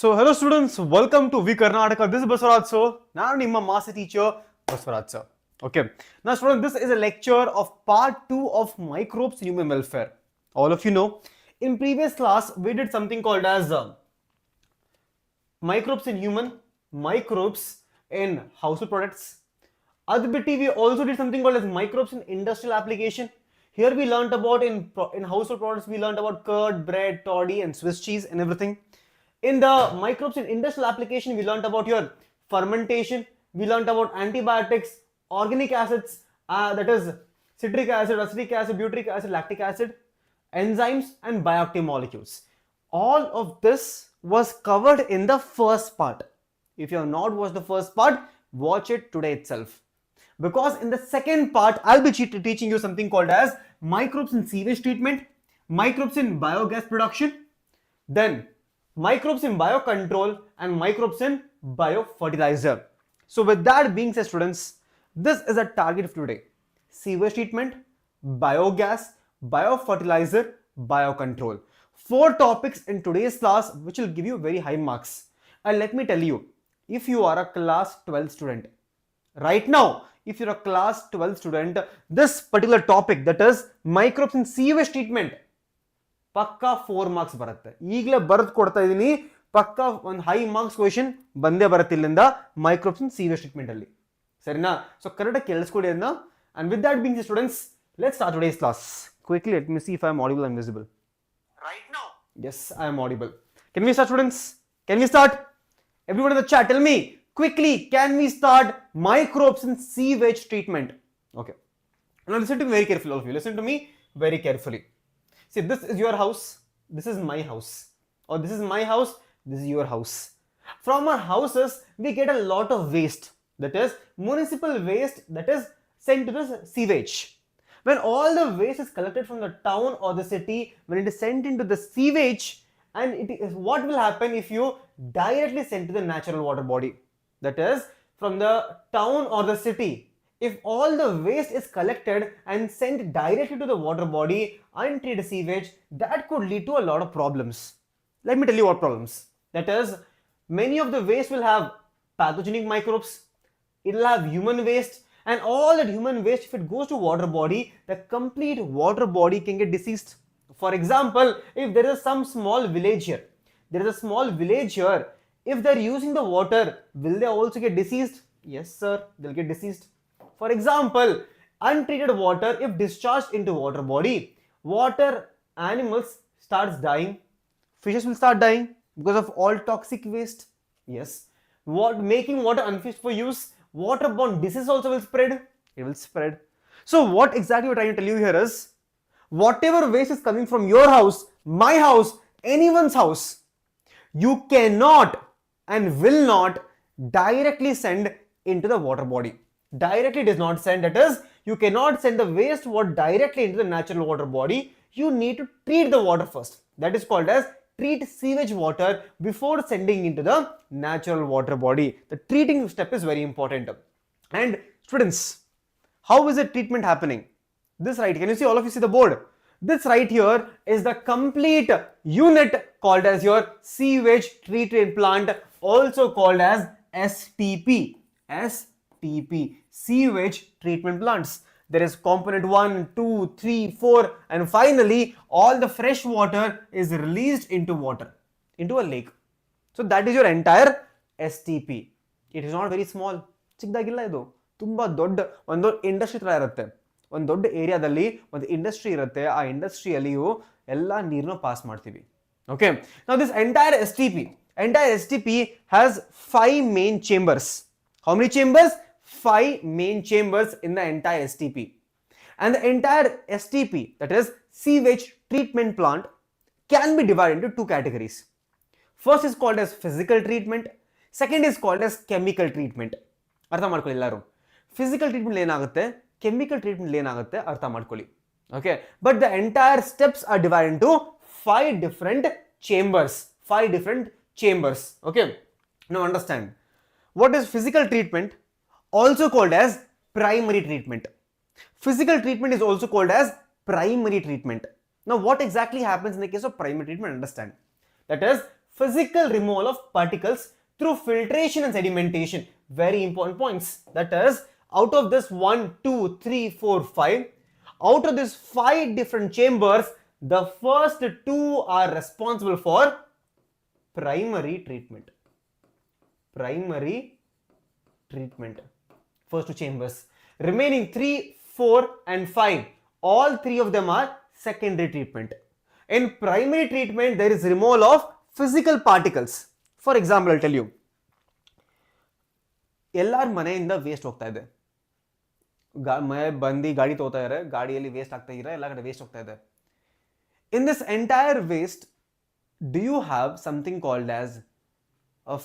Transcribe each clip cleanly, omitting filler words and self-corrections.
So, hello students, welcome to Karnataka. This is Baswaraj sir. Nanu nimma master teacher Baswaraj sir. Okay. Now students, this is a lecture of part 2 of microbes in human welfare. All of you know, in previous class we did something called as microbes in human, microbes in household products. Adbiti, we also did something called as microbes in industrial application. Here we learned about in household products, we learned about curd, bread, toddy and Swiss cheese and everything. In the microbes in industrial application, we learned about your fermentation, we learned about antibiotics, organic acids, that is citric acid, acetic acid, butyric acid, lactic acid, enzymes and bioactive molecules. All of this was covered in the first part. If you have not watched the first part, watch it today itself. Because in the second part, I'll be teaching you something called as microbes in sewage treatment, microbes in biogas production, then microbes in biocontrol and microbes in biofertilizer. So with that being said students, this is a target of today. Sewage treatment, biogas, biofertilizer, biocontrol. 4 topics in today's class which will give you very high marks. And let me tell you, if you are a class 12 student, right now, if you're a class 12 student, this particular topic, that is microbes in sewage treatment, ಪಕ್ಕಾ 4 marks ಬರುತ್ತೆ. ಈಗಲೇ ಬರೆದು ಕೊಡ್ತಾ ಇದೀನಿ, ಪಕ್ಕಾ ಒಂದು high marks question ಬಂದೇ ಬರುತ್ತೆ ಇಲ್ಲಿಂದ ಮೈಕ್ರೋಬ್ಸ್ ಇನ್ ಸೀವೇಜ್ ಟ್ರೀಟ್ಮೆಂಟ್ ಅಲ್ಲಿ. ಸರಿನಾ? ಸೊ ಕರೆಕ್ಟಾಗಿ ಕೇಳಿಸ್ಕೊಳ್ಳಿ ಅದನ್ನ. And with that being said students, let's start today's class. Quickly let me see if I am audible and visible. Right now? Yes, I am audible. Can we start students? Can we start? Everyone in the chat, tell me quickly, can we start microbes in sewage treatment? Okay. Now listen to me very carefully, all of you. Listen to me very carefully. See, this is your house, this is my house, or this is my house, this is your house. From our houses, we get a lot of waste, that is municipal waste, that is sent to the sewage. When all the waste is collected from the town or the city, when it is sent into the sewage, and what will happen if you directly send to the natural water body, that is from the town or the city. If all the waste is collected and sent directly to the water body, untreated sewage, that could lead to a lot of problems. Let me tell you what problems. That is, many of the waste will have pathogenic microbes, it will have human waste, and all that human waste, if it goes to water body, the complete water body can get diseased. For example, if there is some small village here, if they're using the water, will they also get diseased? Yes sir, they'll get diseased. For example, untreated water, if discharged into water body, water animals starts dying, fishes will start dying because of all toxic waste. Yes, making water unfit for use, waterborne disease also will spread. It will spread. So what exactly we're trying to tell you here is, whatever waste is coming from your house, my house, anyone's house, you cannot and will not directly send into the water body. Directly does not send, that is, you cannot send the waste water directly into the natural water body. You need to treat the water first. That is called as treat sewage water before sending into the natural water body. The treating step is very important. And students, how is the treatment happening? This right, can you see, all of you see the board? This right here is the complete unit called as your sewage treatment plant, also called as STP. STP, sewage treatment plants. There is component 1, 2, 3, 4, and finally all the fresh water is released into water, into a lake. So that is your entire STP. It is not very small. ಚಿಕ್ಕದಾಗಿಲ್ಲ ಇದು, ತುಂಬಾ ದೊಡ್ಡ ಒಂದು industry ತರ ಇರುತ್ತೆ. ಒಂದು ದೊಡ್ಡ ಏರಿಯಾದಲ್ಲಿ ಒಂದು ಇಂಡಸ್ಟ್ರಿ ಇರುತ್ತೆ, ಆ ಇಂಡಸ್ಟ್ರಿಯಲ್ಲಿಯೂ ಎಲ್ಲ ನೀರನ್ನು ಪಾಸ್ ಮಾಡ್ತೀವಿ. Okay, now this entire STP has 5 main chambers. How many chambers? 5 main chambers in the entire STP. And the entire STP, that is sewage treatment plant, can be divided into 2 categories. First is called as physical treatment, second is called as chemical treatment. ಅರ್ಥ ಮಾಡ್ಕೊಳ್ಳಿ ಎಲ್ಲರೂ. Physical treatment ಏನಾಗುತ್ತೆ, chemical treatment ಏನಾಗುತ್ತೆ ಅರ್ಥ ಮಾಡ್ಕೊಳ್ಳಿ. Okay, but the entire steps are divided into 5 different chambers. Okay, now understand, what is physical treatment? Also called as primary treatment. Physical treatment is also called as primary treatment. Now what exactly happens in the case of primary treatment? Understand, that is physical removal of particles through filtration and sedimentation. Very important points. That is, out of this 1, 2, 3, 4, 5, out of these 5 different chambers, the first 2 are responsible for primary treatment. Primary treatment. First 2 chambers. Remaining 3, 4 and 5, all 3 of them are secondary treatment. In primary treatment, there is removal of physical particles. For example, I'll tell you. ಎಲ್ಲಾರ ಮನೆಯಿಂದ waste ಹೋಗ್ತಾ ಇದೆ. ಬಂದು ಗಾಡಿ ತಗೋತಾ ಇದ್ದಾರೆ, ಗಾಡಿಯಲ್ಲಿ waste ಆಗ್ತಾ ಇದ್ರೆ ಎಲ್ಲ ಕಡೆ ವೇಸ್ಟ್ ಹೋಗ್ತಾ ಇದೆ. In this entire waste, do you have something called as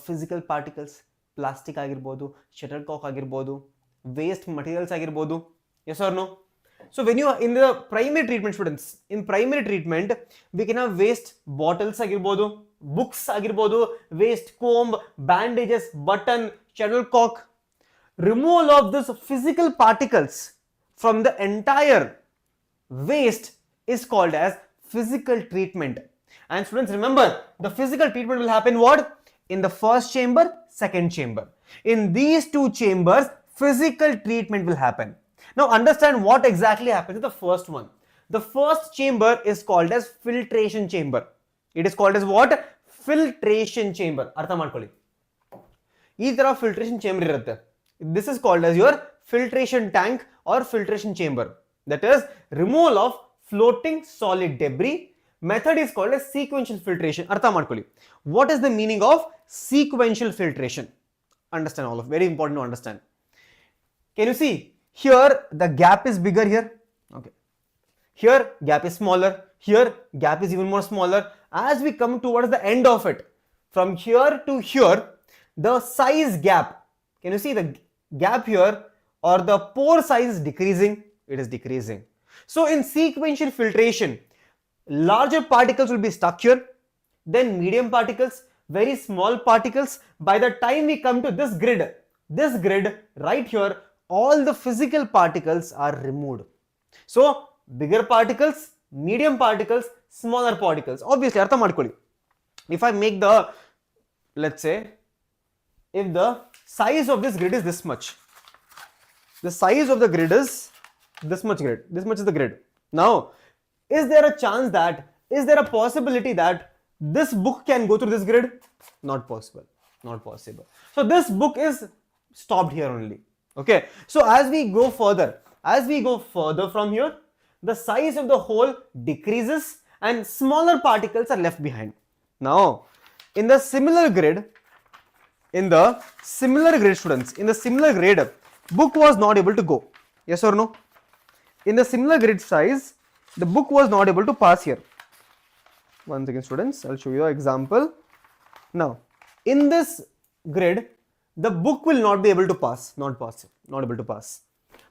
physical particles? Plastic ಆಗಿರ್ಬೋದು, shuttlecock ಆಗಿರ್ಬೋದು, waste materials ಆಗಿರ್ಬೋದು. Yes or no? So when you are in the primary treatment, students, in primary treatment, we can have waste bottles ಆಗಿರ್ಬೋದು, books ಆಗಿರ್ಬೋದು, waste comb, bandages, button, shuttlecock. Removal of this physical particles from the entire waste is called as physical treatment. And students, remember, the physical treatment will happen what? In the first chamber, second chamber. In these 2 chambers, physical treatment will happen. Now understand what exactly happens in the first one. The first chamber is called as filtration chamber. It is called as what? Filtration chamber. Artha ಮಾಡ್ಕೊಳ್ಳಿ. ಈ ತರ filtration chamber ಇರುತ್ತೆ. This is called as your filtration tank or filtration chamber. That is removal of floating solid debris. Method is called as sequential filtration. Artha ಮಾಡ್ಕೊಳ್ಳಿ. What is the meaning of sequential filtration? Understand all of it. Very important to understand. Can you see? Here the gap is bigger here. Okay. Here gap is smaller. Here gap is even more smaller. As we come towards the end of it, from here to here, the size gap. Can you see the gap here, or the pore size is decreasing? It is decreasing. So in sequential filtration, larger particles will be stuck here, then medium particles, very small particles. By the time we come to this grid right here, all the physical particles are removed. So bigger particles, medium particles, smaller particles. Obviously, artha ಮಾಡ್ಕೊಳ್ಳಿ. If I make the, let's say, if the size of this grid is this much, the size of the grid is this much grid, this much is the grid. Now, is there a chance that, is there a possibility that this book can go through this grid? Not possible, not possible. So this book is stopped here only. Okay, so as we go further from here, the size of the hole decreases and smaller particles are left behind. Now, in the similar grid, students, in the similar grid, book was not able to go. Yes or no? In the similar grid size, the book was not able to pass here. Once again, students, I'll show you an example. Now, in this grid, the book will not be able to pass, not able to pass.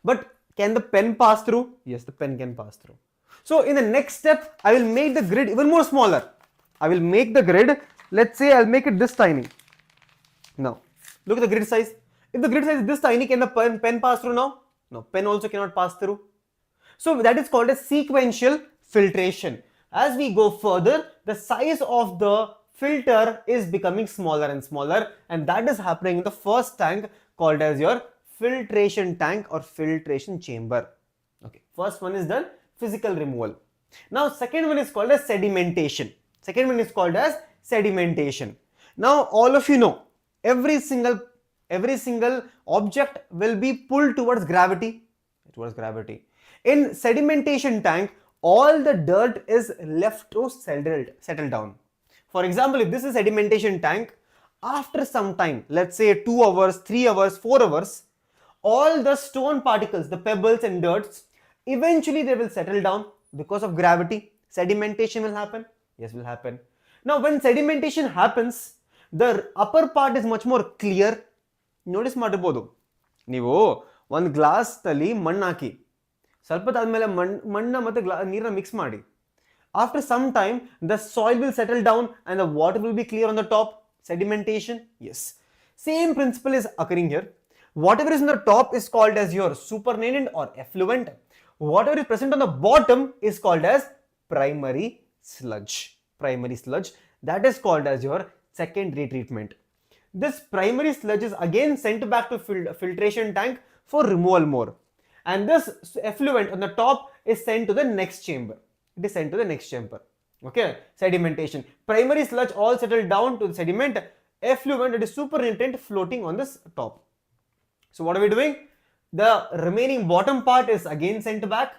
But can the pen pass through? Yes, the pen can pass through. So in the next step, I will make the grid even more smaller. I will make the grid, let's say I'll make it this tiny. Now, look at the grid size. If the grid size is this tiny, can the pen pass through now? No, pen also cannot pass through. So that is called a sequential filtration. As we go further, the size of the filter is becoming smaller and smaller, and that is happening in the first tank called as your filtration tank or filtration chamber. Okay, first one is done, physical removal. Now second one is called as sedimentation. Now all of you know, every single object will be pulled towards gravity. In sedimentation tank, all the dirt is left to settle down. For example, if this is sedimentation tank, after some time, let's say 2 hours, 3 hours, 4 hours, all the stone particles, the pebbles and dirts, eventually they will settle down because of gravity. Sedimentation will happen. Yes, will happen. Now, when sedimentation happens, the upper part is much more clear. Notice ಮಾಡಬಹುದು. ನೀವು ಒಂದು glass ಅಲ್ಲಿ ಮಣ್ಣು ಹಾಕಿ ಸ್ವಲ್ಪ ಆದ್ಮೇಲೆ ಮಣ್ಣು ಮತ್ತೆ ನೀರನ್ನ ಮಿಕ್ಸ್ ಮಾಡಿ. After some time, the soil will settle down and the water will be clear on the top. Sedimentation, yes. Same principle is occurring here. Whatever is on the top is called as your supernatant or effluent. Whatever is present on the bottom is called as primary sludge. That is called as your secondary treatment. This primary sludge is again sent back to filtration tank for removal more. And this effluent on the top is sent to the next chamber. It is sent to the next chamber. Okay, sedimentation. Primary sludge all settled down to the sediment, effluent that is supernatant floating on this top. So what are we doing? The remaining bottom part is again sent back.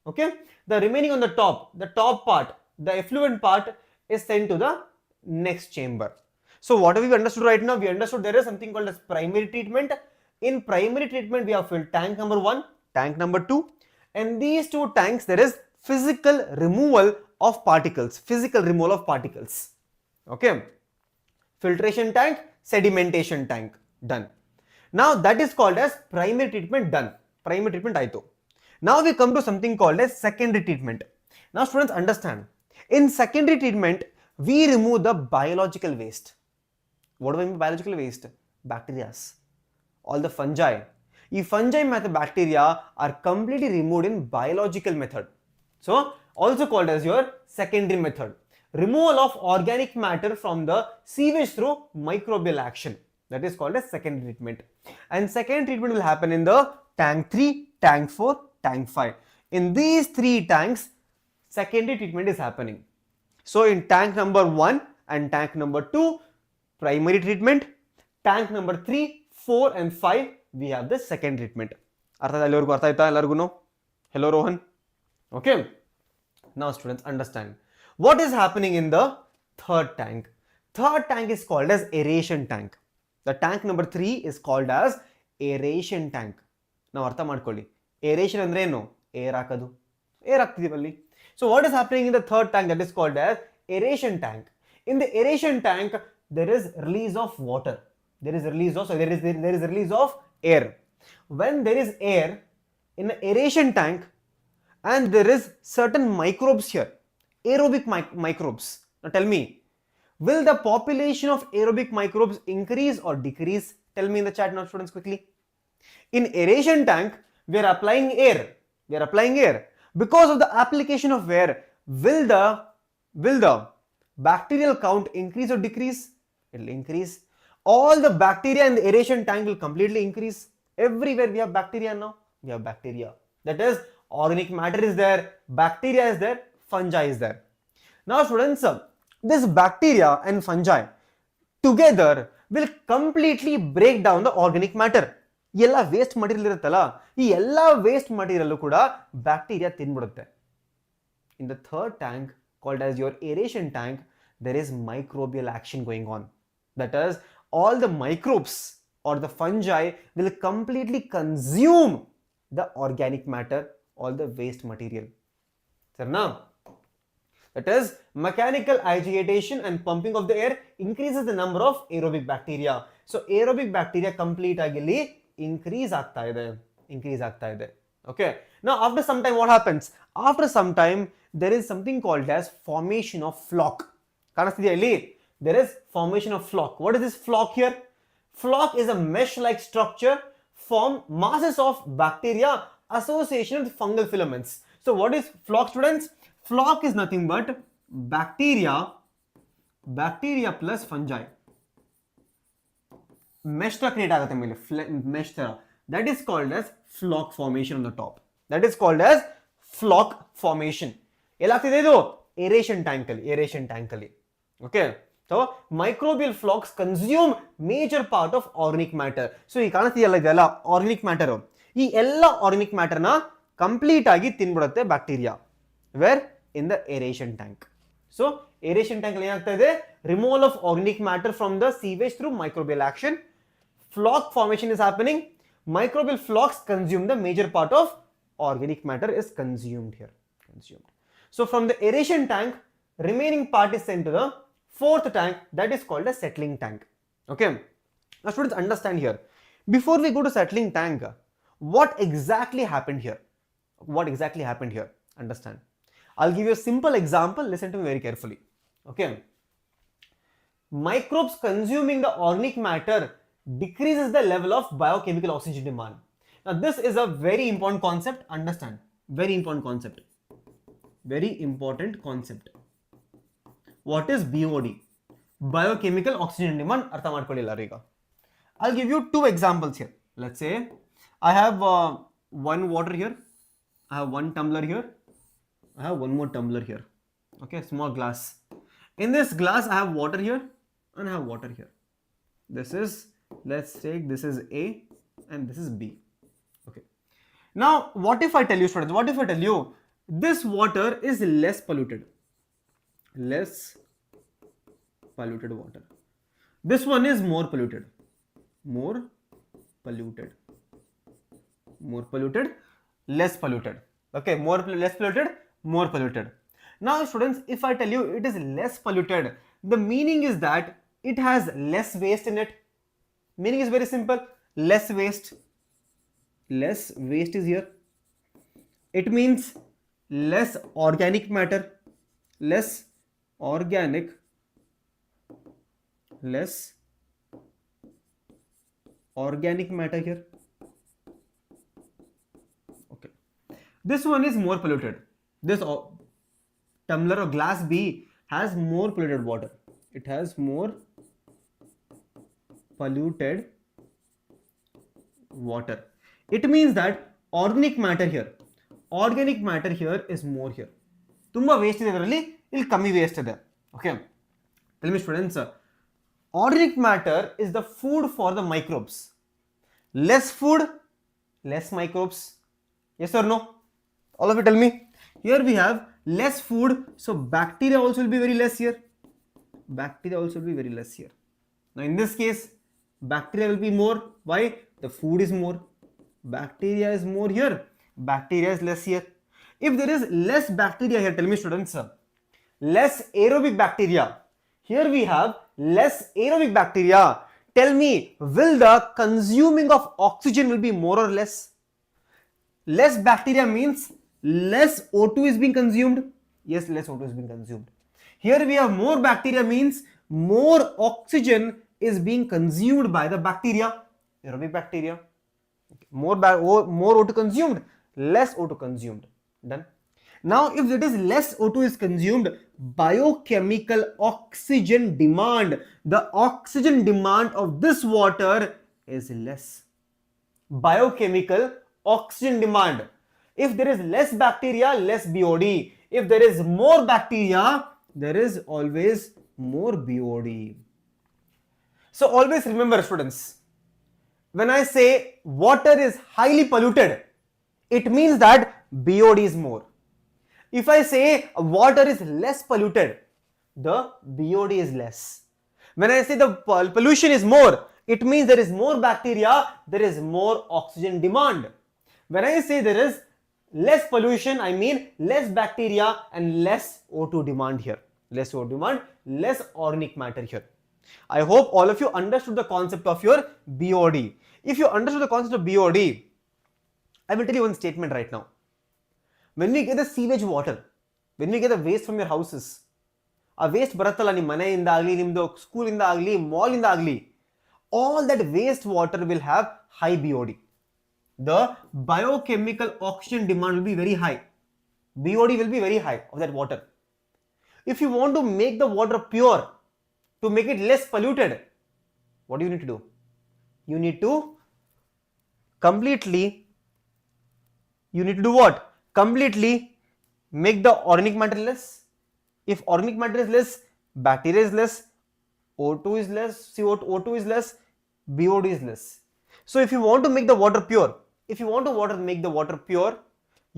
Okay, the remaining on the top part, the effluent part is sent to the next chamber. So what have we understood right now? We understood there is something called as primary treatment. In primary treatment, we have filled tank number 1, tank number 2, and these two tanks there is physical removal of particles. Okay, filtration tank, sedimentation tank, done. Now that is called as primary treatment, done. Primary treatment aito. Now we come to something called as secondary treatment. Now students understand, in secondary treatment we remove the biological waste. What do I mean by biological waste? Bacteria, all the fungi. These fungi method bacteria are completely removed in biological method. So also called as your secondary method. Removal of organic matter from the sewage through microbial action. That is called as secondary treatment. And second treatment will happen in the tank 3, tank 4, tank 5. In these 3 tanks, secondary treatment is happening. So in tank number 1 and tank number 2, primary treatment. Tank number 3, 4 and 5, we have the second treatment. Hello Rohan. Okay. Now students understand. What is happening in the third tank? Third tank is called as aeration tank. The tank number 3 is called as aeration tank. Now artha madkolli. Aeration andre eno? Air hakadu. Air haktidivalli. So what is happening in the third tank? That is called as aeration tank. In the aeration tank, there is release of water. There is release of air. When there is air in the aeration tank and there is certain microbes here, aerobic microbes. Now tell me, will the population of aerobic microbes increase or decrease? Tell me in the chat now students quickly. In aeration tank, we are applying air. Because of the application of air, will the bacterial count increase or decrease? It will increase. All the bacteria in the aeration tank will completely increase. Everywhere we have bacteria now. We have bacteria. That is, organic matter is there, bacteria is there, fungi is there. Now students, this bacteria and fungi together will completely break down the organic matter. ಎಲ್ಲ waste material ಇರುತ್ತಲ್ಲ, ಈ ಎಲ್ಲ waste material ಕೂಡ bacteria ತಿನ್ಬಿಡುತ್ತೆ. In the third tank, called as your aeration tank, there is microbial action going on. That is, all the microbes or the fungi will completely consume the organic matter, all the waste material. Sir, now, that is, mechanical agitation and pumping of the air increases the number of aerobic bacteria. So, aerobic bacteria complete agili increase ಆಗ್ತಾ ಇದೆ. Okay. Now, after some time, what happens? After some time, there is something called as formation of flock. There is formation of flock. What is this flock here? Flock is a mesh-like structure form masses of bacteria association with fungal filaments. So what is flock, students? Flock is nothing but bacteria plus fungi. Mesh ta create agate mele mesh tara. That is called as flock formation on the top. That is called as flock formation. Elagtide idu aeration tank ali. Okay. So microbial flocks consume major part of organic matter. So ee ಕಾಣುತ್ತಿದೆಯಲ್ಲ ಇದೆಲ್ಲ organic matter. ಈ ಎಲ್ಲ organic matter na complete ಆಗಿ ತಿನ್ಬಿಡುತ್ತೆ bacteria. Where? In the aeration tank. So aeration tank ಅಲ್ಲಿ ಏನಾಗ್ತಾ ಇದೆ? Removal of organic matter from the sewage through microbial action. Flock formation is happening. Microbial flocks consume the major part of organic matter is consumed here. So from the aeration tank, remaining part is sent to the fourth tank, that is called a settling tank. Okay. Now students understand here. Before we go to settling tank, what exactly happened here? Understand. I'll give you a simple example. Listen to me very carefully. Okay. Microbes consuming the organic matter decreases the level of biochemical oxygen demand. Now this is a very important concept. Understand. Very important concept. What is BOD? biochemical oxygen demand ಅರ್ಥ ಮಾಡ್ಕೊಳ್ಳಿ ಎಲ್ಲರೂ ಈಗ. I'll give you two examples here. Let's say I have one water here, I have one tumbler here, I have one more tumbler here. Okay, small glass. In this glass I have water here and I have water here. This is, let's take, this is A and this is B. Okay. Now what if I tell you, students, what if I tell you this water is less polluted water, this one is more polluted, less polluted. Okay, less polluted, more polluted. Now students, if I tell you it is less polluted, the meaning is that it has less waste in it. Meaning is very simple, less waste is here. It means less organic matter, less organic matter here. Okay, this one is more polluted. This tumbler or glass B has more polluted water. It has more polluted water. It means that organic matter here is more here. ತುಂಬಾ waste ಇದೆ ಇದರಲ್ಲಿ, ಇಲ್ಲಿ ಕಮ್ಮಿ waste ಇದೆ. Okay, tell me students, organic matter is the food for the microbes. Less food, less microbes. Yes or no? All of you tell me. Here we have less food, so bacteria also will be very less here. Now in this case, bacteria will be more. Why? The food is more. Bacteria is more here, bacteria is less here. If there is less bacteria here, tell me students, less aerobic bacteria. Here we have less aerobic bacteria. Tell me, will the consuming of oxygen will be more or less? Less bacteria means less O2 is being consumed. Yes, less O2 is being consumed. Here we have more bacteria means more oxygen is being consumed by the bacteria, aerobic bacteria. Okay. More O2 consumed, less O2 consumed. Done. Now if it is less O2 is consumed, biochemical oxygen demand, the oxygen demand of this water is less. Biochemical oxygen demand. If there is less bacteria, less BOD. If there is more bacteria, there is always more BOD. So always remember students, when I say water is highly polluted, it means that BOD is more. If I say water is less polluted, the BOD is less. When I say the pollution is more, it means there is more bacteria, there is more oxygen demand. When I say there is less pollution, I mean less bacteria and less O2 demand here. Less O2 demand, less organic matter here. I hope all of you understood the concept of your BOD. If you understood the concept of BOD, I will tell you one statement right now. When we get the sewage water, when we get the waste from your houses, a waste barattala ನಿಮ್ಮ ಮನೆಯಿಂದ ಆಗಲಿ, ನಿಮ್ಮದು ಸ್ಕೂಲಿಂದ ಆಗಲಿ, ಮಾಲಿಂದ ಆಗಲಿ, all that waste water will have high BOD. The biochemical oxygen demand will be very high. BOD will be very high of that water. If you want to make the water pure, to make it less polluted, what do you need to do? You need to do what? Completely make the organic matter less. If organic matter is less, bacteria is less, O2 is less, CO2 is less, BOD is less. So if you want to make the water pure, make the water pure,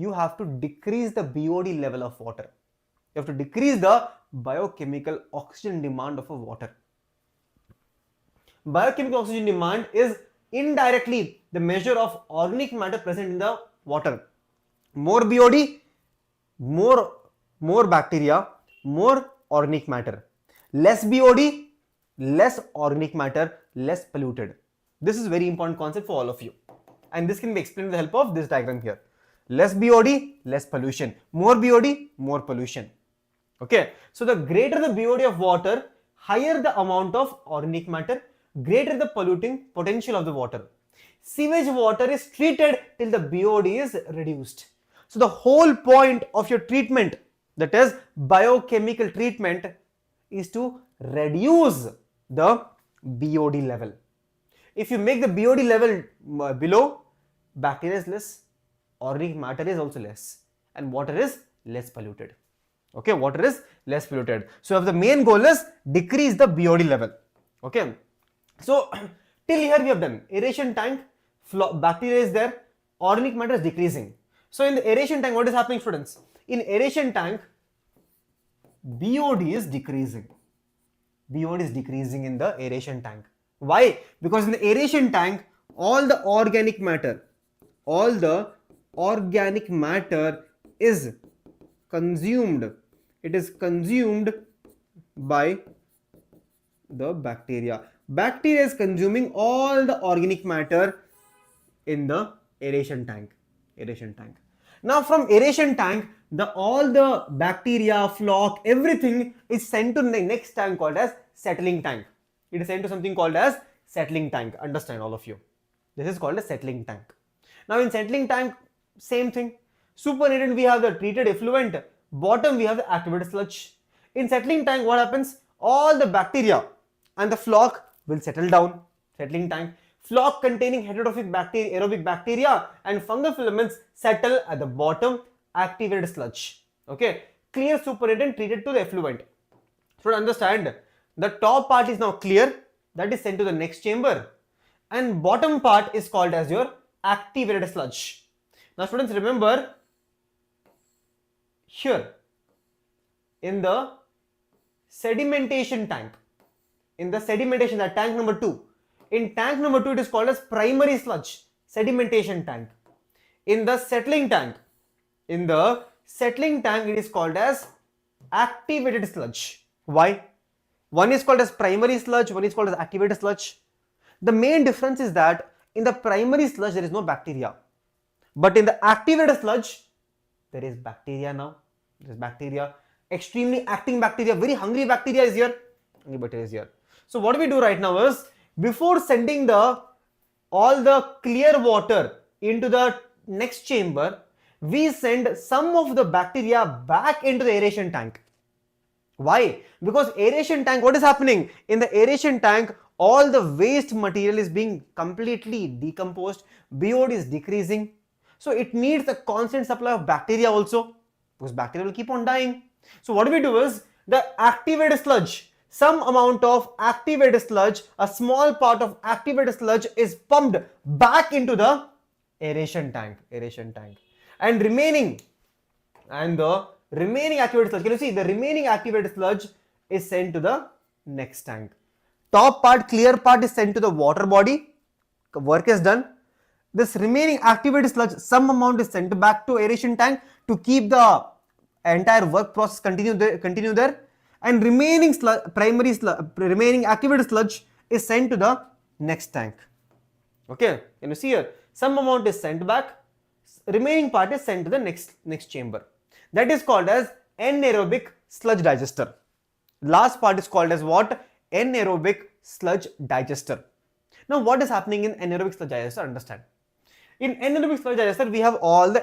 you have to decrease the BOD level of water. You have to decrease the biochemical oxygen demand of a water. Biochemical oxygen demand is indirectly the measure of organic matter present in the water. More BOD, more bacteria, more organic matter. Less BOD, less organic matter, less polluted. This is very important concept for all of you, and this can be explained with the help of this diagram here. Less BOD, less pollution. More BOD, more pollution. Okay, so the greater the BOD of water, higher the amount of organic matter, greater the polluting potential of the water. Sewage water is treated till the BOD is reduced. So the whole point of your treatment, that is biochemical treatment, is to reduce the BOD level. If you make the BOD level below, bacteria is less, organic matter is also less, and water is less polluted. Okay, water is less polluted. So if the main goal is decrease the BOD level. Okay, so till here we have done aeration tank, bacteria is there, organic matter is decreasing. So in the aeration tank, what is happening, students? In aeration tank, BOD is decreasing. BOD is decreasing in the aeration tank. Why? Because in the aeration tank, all the organic matter is consumed. It is consumed by the bacteria. Bacteria is consuming all the organic matter in the aeration tank. Now from aeration tank, all the bacteria, flock, everything is sent to the next tank called as settling tank. It is sent to something called as settling tank. Understand, all of you? This is called a settling tank. Now in settling tank, same thing. Supernatant, we have the treated effluent. Bottom, we have the activated sludge. In settling tank, what happens? All the bacteria and the flock will settle down. Settling tank. Flock containing heterotrophic bacteria, aerobic bacteria and fungal filaments settle at the bottom, activated sludge. Okay. Clear supernatant treated to the effluent. So to understand, the top part is now clear, that is sent to the next chamber, and bottom part is called as your activated sludge. Now students, remember here in the sedimentation tank, that tank number 2, in tank number 2 it is called as primary sludge, sedimentation tank. In the settling tank, it is called as activated sludge. Why? One is called as primary sludge, one is called as activated sludge. The main difference is that in the primary sludge there is no bacteria, but in the activated sludge there is bacteria. Now there is bacteria, extremely acting bacteria, very hungry bacteria is here. So what we do right now is, before sending all the clear water into the next chamber, we send some of the bacteria back into the aeration tank. Why? Because aeration tank, what is happening? In the aeration tank, all the waste material is being completely decomposed, BOD is decreasing. So it needs a constant supply of bacteria also, because bacteria will keep on dying. So what we do is, the activated sludge, some amount of activated sludge, a small part of activated sludge is pumped back into the aeration tank, and the remaining activated sludge, can you see, the remaining activated sludge is sent to the next tank. Top part, clear part is sent to the water body, work is done. This remaining activated sludge, some amount is sent back to aeration tank to keep the entire work process continue there, and remaining activated sludge is sent to the next tank. Okay, can you see here, some amount is sent back, remaining part is sent to the next chamber. That is called as anaerobic sludge digester. Last part is called as what? Anaerobic sludge digester. Now what is happening in anaerobic sludge digester? Understand. In anaerobic sludge digester, we have all the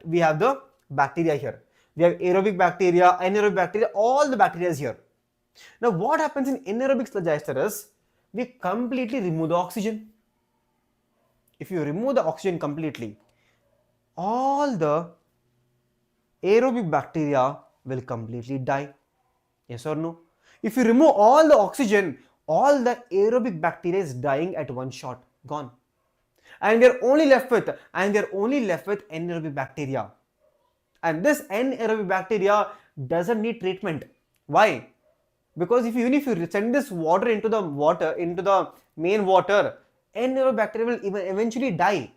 we have the bacteria here. We have aerobic bacteria, anaerobic bacteria, all the bacteria is here. Now what happens in anaerobic sludge digester is, we completely remove the oxygen. If you remove the oxygen completely, all the aerobic bacteria will completely die. Yes or no? If you remove all the oxygen, all the aerobic bacteria is dying at one shot, gone. And we are only left with anaerobic bacteria. And this anaerobic bacteria doesn't need treatment. Why? Because even if you send this water into the main water, anaerobic bacteria will eventually die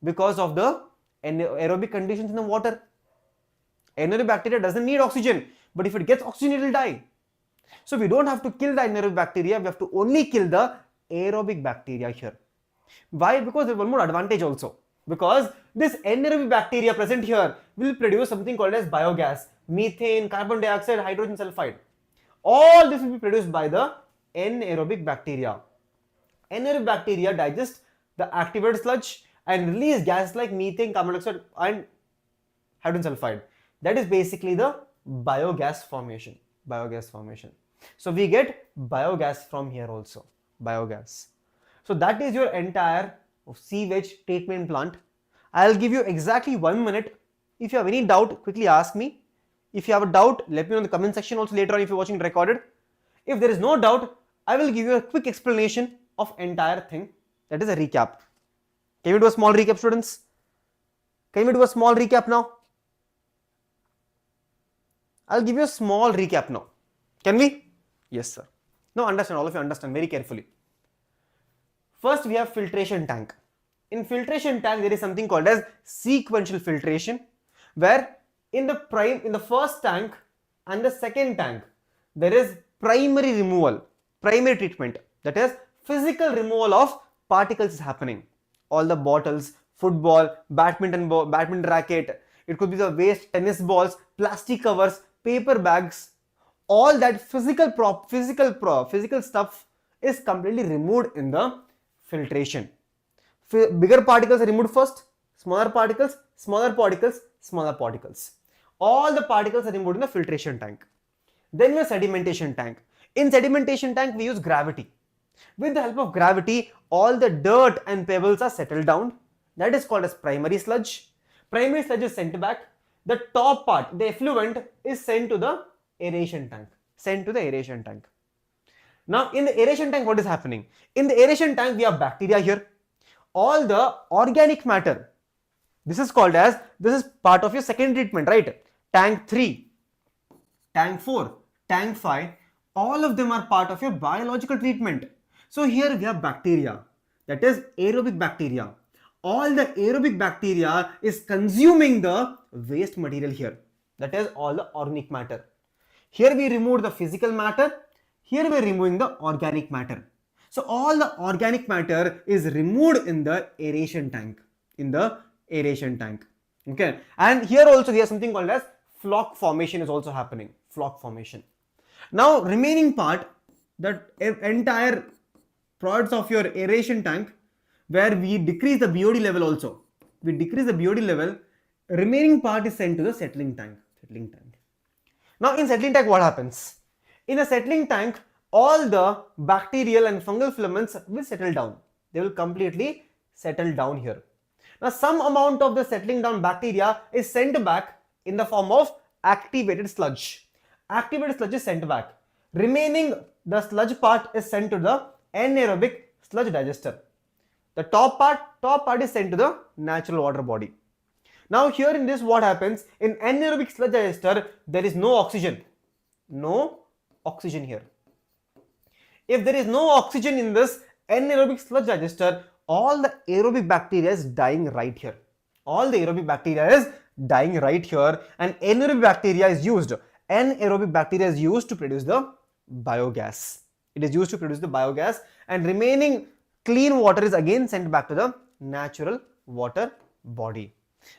because of the aerobic conditions in the water. Anaerobic bacteria doesn't need oxygen, but if it gets oxygen, it will die. So we don't have to kill the anaerobic bacteria, we have to only kill the aerobic bacteria here. Why? Because there is one more advantage also. Because this anaerobic bacteria present here will produce something called as biogas, methane, carbon dioxide, hydrogen sulfide. All this will be produced by the anaerobic bacteria. Anaerobic bacteria digest the activated sludge and release gases like methane, carbon dioxide and hydrogen sulfide. That is basically the biogas formation. So we get biogas from here also, biogas. So that is your entire sewage treatment plant. I'll give you exactly 1 minute. If you have any doubt, quickly ask me. If you have a doubt, let me know in the comment section also later on if you're watching it recorded. If there is no doubt, I will give you a quick explanation of entire thing. That is a recap. Can we do a small recap, students? Can we do a small recap now? I'll give you a small recap now. Can we? Yes, sir. Now understand, all of you understand very carefully. First, we have filtration tank. In filtration tank, there is something called as sequential filtration, where in the first tank and the second tank, there is primary removal, primary treatment. That is physical removal of particles is happening. All the bottles, football, badminton racket, it could be the waste tennis balls, plastic covers, paper bags, all that physical stuff is completely removed in the filtration. Bigger particles are removed first, smaller particles, smaller particles, smaller particles. All the particles are removed in the filtration tank. Then we have sedimentation tank. In sedimentation tank, we use gravity. With the help of gravity, all the dirt and pebbles are settled down. That is called as primary sludge. Primary sludge is sent back. The top part, the effluent, is sent to the aeration tank. Now, in the aeration tank, what is happening? In the aeration tank, we have bacteria here. All the organic matter, this is part of your second treatment, right? Tank 3, tank 4, tank 5, all of them are part of your biological treatment. So here we have bacteria, that is aerobic bacteria. All the aerobic bacteria is consuming the waste material here, that is all the organic matter. Here we remove the physical matter, here we are removing the organic matter. So all the organic matter is removed in the aeration tank, okay. And here also we have something called as floc formation is also happening, floc formation. Now remaining part, that entire products of your aeration tank, where we decrease the BOD level also, remaining part is sent to the settling tank. Now in settling tank, what happens? In a settling tank, all the bacterial and fungal filaments will settle down. They will completely settle down here. Now some amount of the settling down bacteria is sent back in the form of activated sludge. Activated sludge is sent back. Remaining, the sludge part is sent to the anaerobic sludge digester. The top part is sent to the natural water body. Now here in this, what happens? In anaerobic sludge digester, there is no oxygen. No oxygen here. If there is no oxygen in this anaerobic sludge digester, all the aerobic bacteria is dying right here. And anaerobic bacteria is used. Anaerobic bacteria is used to produce the biogas. And remaining clean water is again sent back to the natural water body.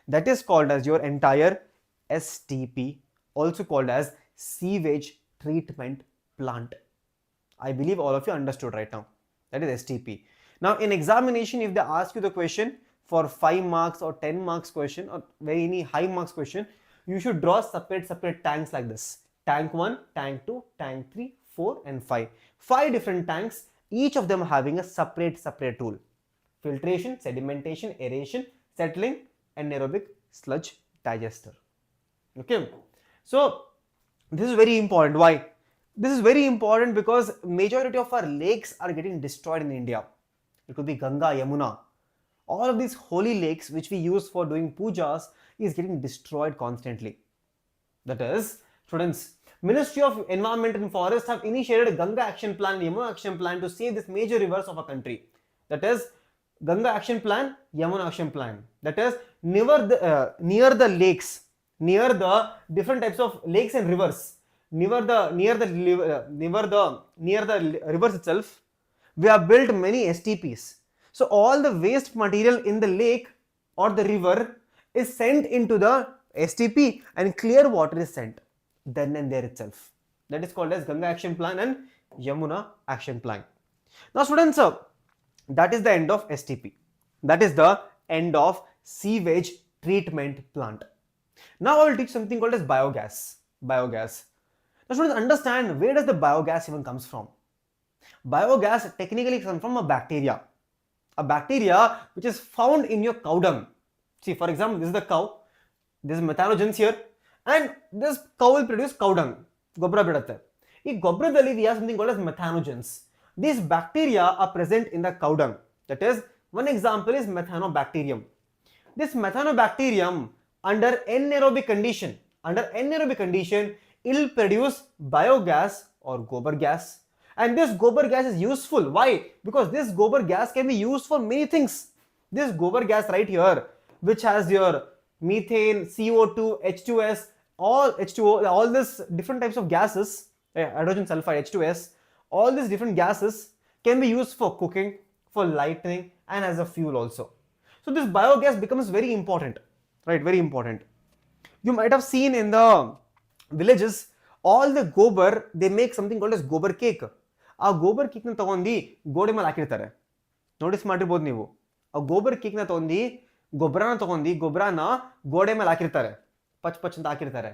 That is called as your entire STP, also called as sewage treatment plant. I believe all of you understood right now. That is STP. Now in examination, if they ask you the question for 5 marks or 10 marks question or any high marks question, you should draw separate tanks like this. Tank 1, tank 2, tank 3, 4 and 5. 5 different tanks, each of them having a separate tool. Filtration, sedimentation, aeration, settling, anaerobic sludge digester. Okay. So this is very important. Why? This is very important because majority of our lakes are getting destroyed in India. It could be Ganga, Yamuna. All of these holy lakes which we use for doing pujas is getting destroyed constantly. That is, students, Ministry of Environment and Forest have initiated a Ganga Action Plan, Yamuna Action Plan to save these major rivers of our country. That is Ganga Action Plan, Yamuna Action Plan. That is near the lakes, near the different types of lakes and rivers, near the rivers itself, we have built many STPs. So all the waste material in the lake or the river is sent into the STP and clear water is sent then and there itself. That is called as Ganga Action Plan and Yamuna Action Plan. Now students, that is the end of STP. That is the end of sewage treatment plant. Now I will teach something called as biogas. Now students, understand, where does the biogas even comes from? Biogas technically comes from a bacteria which is found in your cow dung. See, for example, this is the cow, this is methanogens here, and this cow will produce cow dung. Gobra bidutte. In gobradalli we have something called as methanogens. These bacteria are present in the cow dung. That is, one example is methanobacterium. This methanobacterium under anaerobic condition, it will produce biogas or gobar gas. And this gobar gas is useful. Why? Because this gobar gas can be used for many things. This gobar gas right here, which has your methane, CO2, H2S, all H2O, all these different types of gases, hydrogen sulfide, H2S, all these different gases can be used for cooking, for lighting, and as a fuel also. So this biogas becomes very important, right? Very important. You might have seen in the villages, all the gobar, they make something called as gobar cake. ಆ ಗೋಬರ್ ಕೇಕ್ನ ತಗೊಂಡು ಗೋಡೆ ಮೇಲೆ ಹಾಕಿರ್ತಾರೆ. Notice ಮಾಡಿರ್ಬೋದು ನೀವು. ಆ ಗೋಬರ್ ಕೇಕ್ನ ತಗೊಂಡು ಗೊಬ್ಬರನ ಗೋಡೆ ಮೇಲೆ ಹಾಕಿರ್ತಾರೆ. ಪಚ್ ಪಚ್ ಅಂತ ಹಾಕಿರ್ತಾರೆ.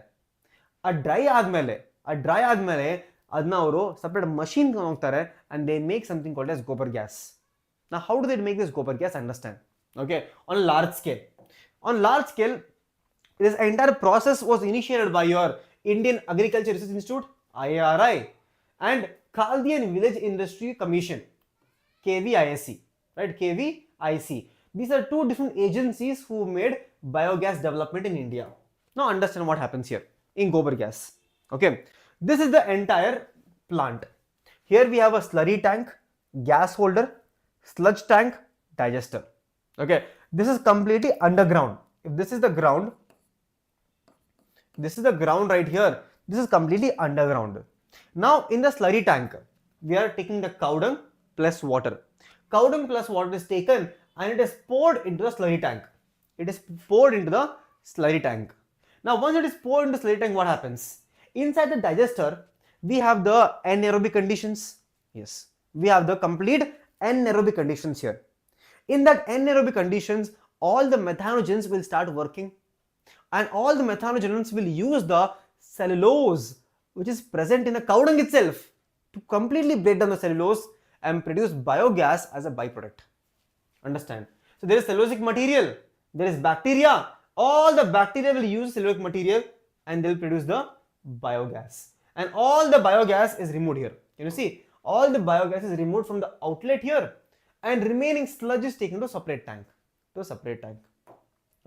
ಆ ಡ್ರೈ ಆದ್ಮೇಲೆ ಅದನ್ನ ಅವರು ಸಪರೇಟ್ ಮಷೀನ್ ಹೋಗ್ತಾರೆ and they make something called as gobar gas. Now how do they make this gobar gas? Understand. Okay, on a large scale, this entire process was initiated by your Indian Agriculture Research Institute, IARI, and Chaldean Village Industry Commission, KVIC, right? KVIC. These are two different agencies who made biogas development in India. Now understand what happens here in gobar gas. Okay, this is the entire plant. Here we have a slurry tank, gas holder, sludge tank, digester. Okay, this is completely underground. If this is the ground right here, this is completely underground. Now in the slurry tank, we are taking the cow dung plus water. Cow dung plus water is taken and it is poured into the slurry tank. Now once it is poured into the slurry tank, what happens? Inside the digester, we have the anaerobic conditions. Yes, we have the complete anaerobic conditions here. In that anaerobic conditions, all the methanogens will start working, and all the methanogens will use the cellulose which is present in the cow dung itself to completely break down the cellulose and produce biogas as a byproduct. Understand? So there is cellulosic material, there is bacteria, all the bacteria will use cellulosic material and they will produce the biogas, and all the biogas is removed here. Can you see? All the biogas is removed from the outlet here, and remaining sludge is taken to a separate tank.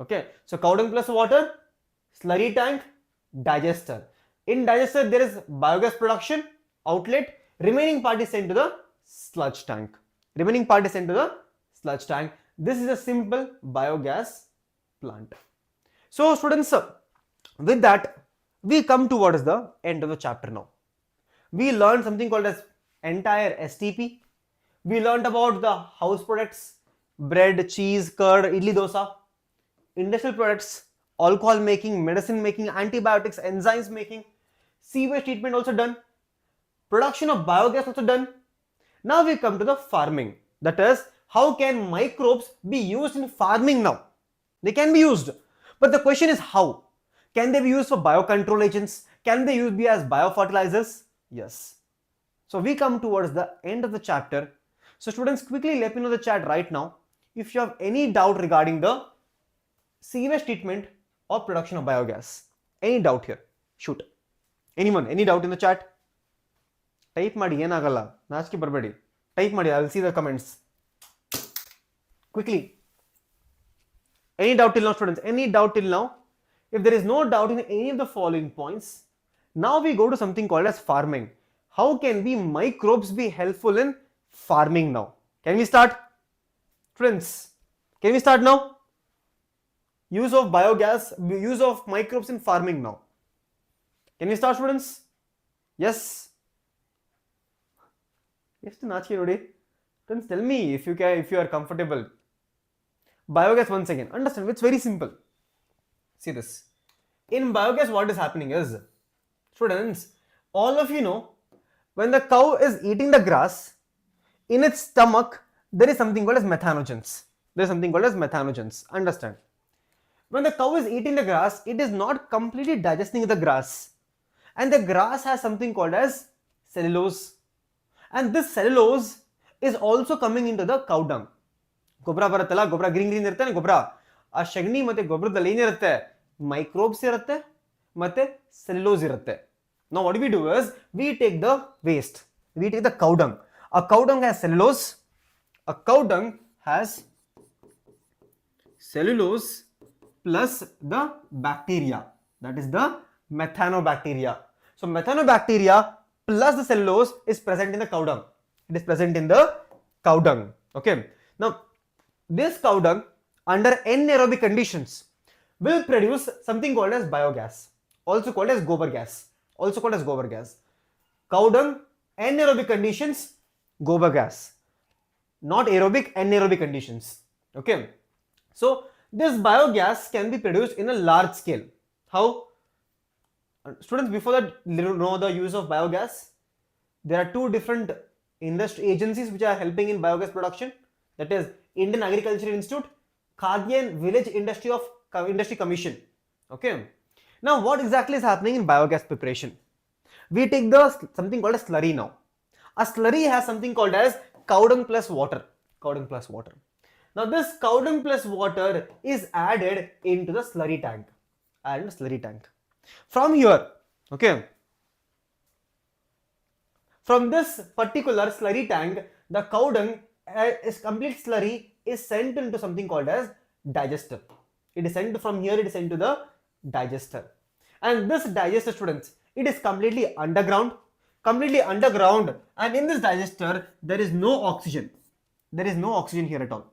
Okay, so cow dung plus water, slurry tank, digester. In digester there is biogas production, outlet, remaining part is sent to the sludge tank. This is a simple biogas plant. So students, with that we come towards the end of the chapter now. We learned something called as entire STP. We learned about the house products, bread, cheese, curd, idli, dosa, industrial products, alcohol making, medicine making, antibiotics, enzymes making, sewage treatment also done, production of biogas also done. Now we come to the farming. That is, how can microbes be used in farming now? They can be used, but the question is how? Can they be used for biocontrol agents? Can they be as biofertilizers? Yes. So we come towards the end of the chapter. So students, quickly let me know the chat right now if you have any doubt regarding the sewage treatment or production of biogas. Any doubt here? Shoot. Anyone? Any doubt in the chat? Type ಮಾಡಿ ಏನಾಗಲ್ಲ, ನಾಚಿಕೆ ಬರಬೇಡಿ. Type ಮಾಡಿ, I will see the comments. Quickly. Any doubt till now, students? Any doubt till now? If there is no doubt in any of the following points, now we go to something called as farming. How can microbes be helpful in farming now? Can we start? Friends, can we start now? Use of biogas, use of microbes in farming now. Can we start, students? Yes. Yes, friends, tell me if you are comfortable. Biogas once again. Understand, it's very simple. See this. In biogas, what is happening is, students, all of you know, when the cow is eating the grass, in its stomach, there is something called as methanogens. Understand? When the cow is eating the grass, it is not completely digesting the grass. And the grass has something called as cellulose. And this cellulose is also coming into the cow dung. ಗೊಬ್ಬರ ಬರುತ್ತಲ್ಲ, ಗೊಬ್ಬರ green green ಇರುತ್ತೆ ಗೊಬ್ಬರ, ಆ ಸಗಣಿ ಮತ್ತೆ ಗೊಬ್ಬರದಲ್ಲಿ ಏನಿರುತ್ತೆ, ಮೈಕ್ರೋಬ್ಸ್ ಇರುತ್ತೆ ಮತ್ತೆ ಸೆಲ್ಯುಲೋಸ್ ಇರುತ್ತೆ. Now what we do is we take the waste, we take the cow dung. A cow dung has cellulose, a cow dung has cellulose plus the bacteria, that is the methanobacteria. So methanobacteria plus the cellulose is present in the cow dung. It is present in the cow dung. Okay. Now this cow dung under anaerobic conditions will produce something called as biogas, also called as gobar gas, also called as gobar gas. Cow dung, anaerobic conditions, gobar gas, not aerobic, anaerobic conditions. Okay, so this biogas can be produced in a large scale. How? Students, before that, know the use of biogas. There are two different industry agencies which are helping in biogas production, that is Indian Agricultural Institute, Khadya and Village Industry Commission. Okay, now what exactly is happening in biogas preparation? We take the something called a slurry. Now a slurry has something called as cow dung plus water, cow dung plus water. Now this cow dung plus water is added into the slurry tank, added slurry tank. From here, okay, from this particular slurry tank, the cow dung is complete slurry is sent into something called as digester. It is sent from here, it is sent to the digester. And this digester, students, it is completely underground, and in this digester there is no oxygen. There is no oxygen here at all.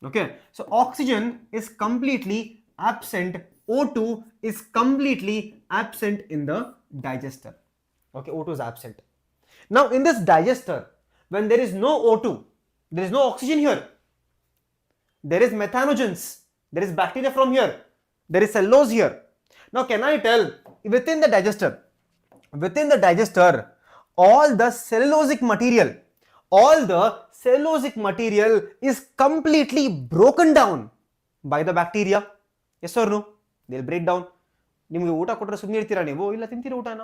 Okay, so oxygen is completely absent, O2 is completely absent in the digester. Okay, O2 is absent. Now in this digester, when there is no O2, there is no oxygen here, there is methanogens, there is bacteria from here, there is cellulose here. Now can I tell, within the digester, all the cellulosic material is completely broken down by the bacteria. Yes or no? They will break down. ನಿಮಗೆ ಊಟ ಕೊಟ್ಟರೆ ಸುಮ್ಮನೆ ಇರ್ತೀರಾ ನೀವು? ಇಲ್ಲ, ತಿಂತೀರಾ ಊಟನ?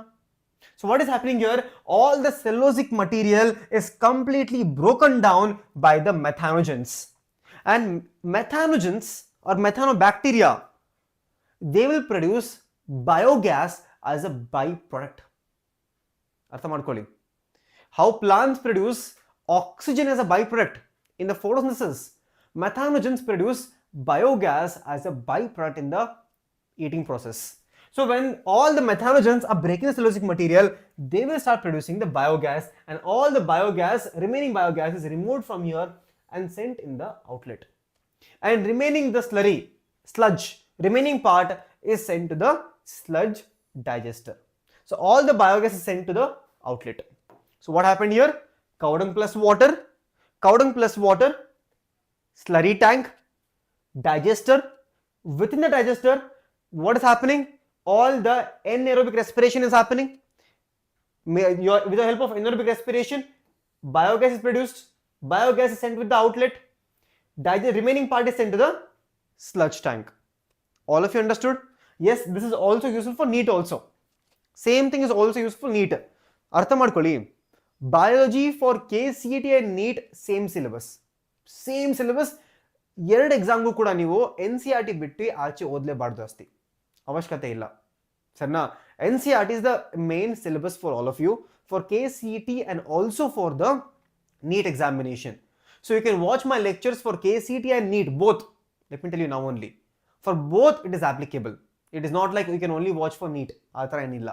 So what is happening here? All the cellulosic material is completely broken down by the methanogens. And methanogens or methanobacteria, they will produce biogas as a byproduct. Artha madkoli. How plants produce oxygen as a byproduct in the photosynthesis, methanogens produce biogas as a byproduct in the eating process. So when all the methanogens are breaking the cellulosic material, they will start producing the biogas, and all the biogas, remaining biogas, is removed from here and sent in the outlet. And remaining the sludge, remaining part is sent to the sludge digester. So all the biogas is sent to the outlet. So what happened here? Cow dung plus water, slurry tank, digester. Within the digester, what is happening? All the anaerobic respiration is happening. With the help of anaerobic respiration, biogas is produced, biogas is sent with the outlet, remaining part is sent to the sludge tank. All of you understood? Yes, this is also useful for NEET also. Same thing is also useful for NEET. Artha madkoli. Biology for KCET and NEET same syllabus. ಎರಡು ಎಕ್ಸಾಮ್ಗೂ ಕೂಡ ನೀವು NCERT ಬಿಟ್ಟು ಆಚೆ ಓದಲೇಬಾರ್ದು ಅಷ್ಟೇ, ಅವಶ್ಯಕತೆ ಇಲ್ಲ. ಸರಿನಾ? NCERT is the main syllabus for all of you, for KCET and also for the NEET examination. So you can watch my lectures for KCET and NEET both. Let me tell you now only. For both it is applicable. It is not like you can only watch for NEET. ಆ ಥರ ಏನಿಲ್ಲ.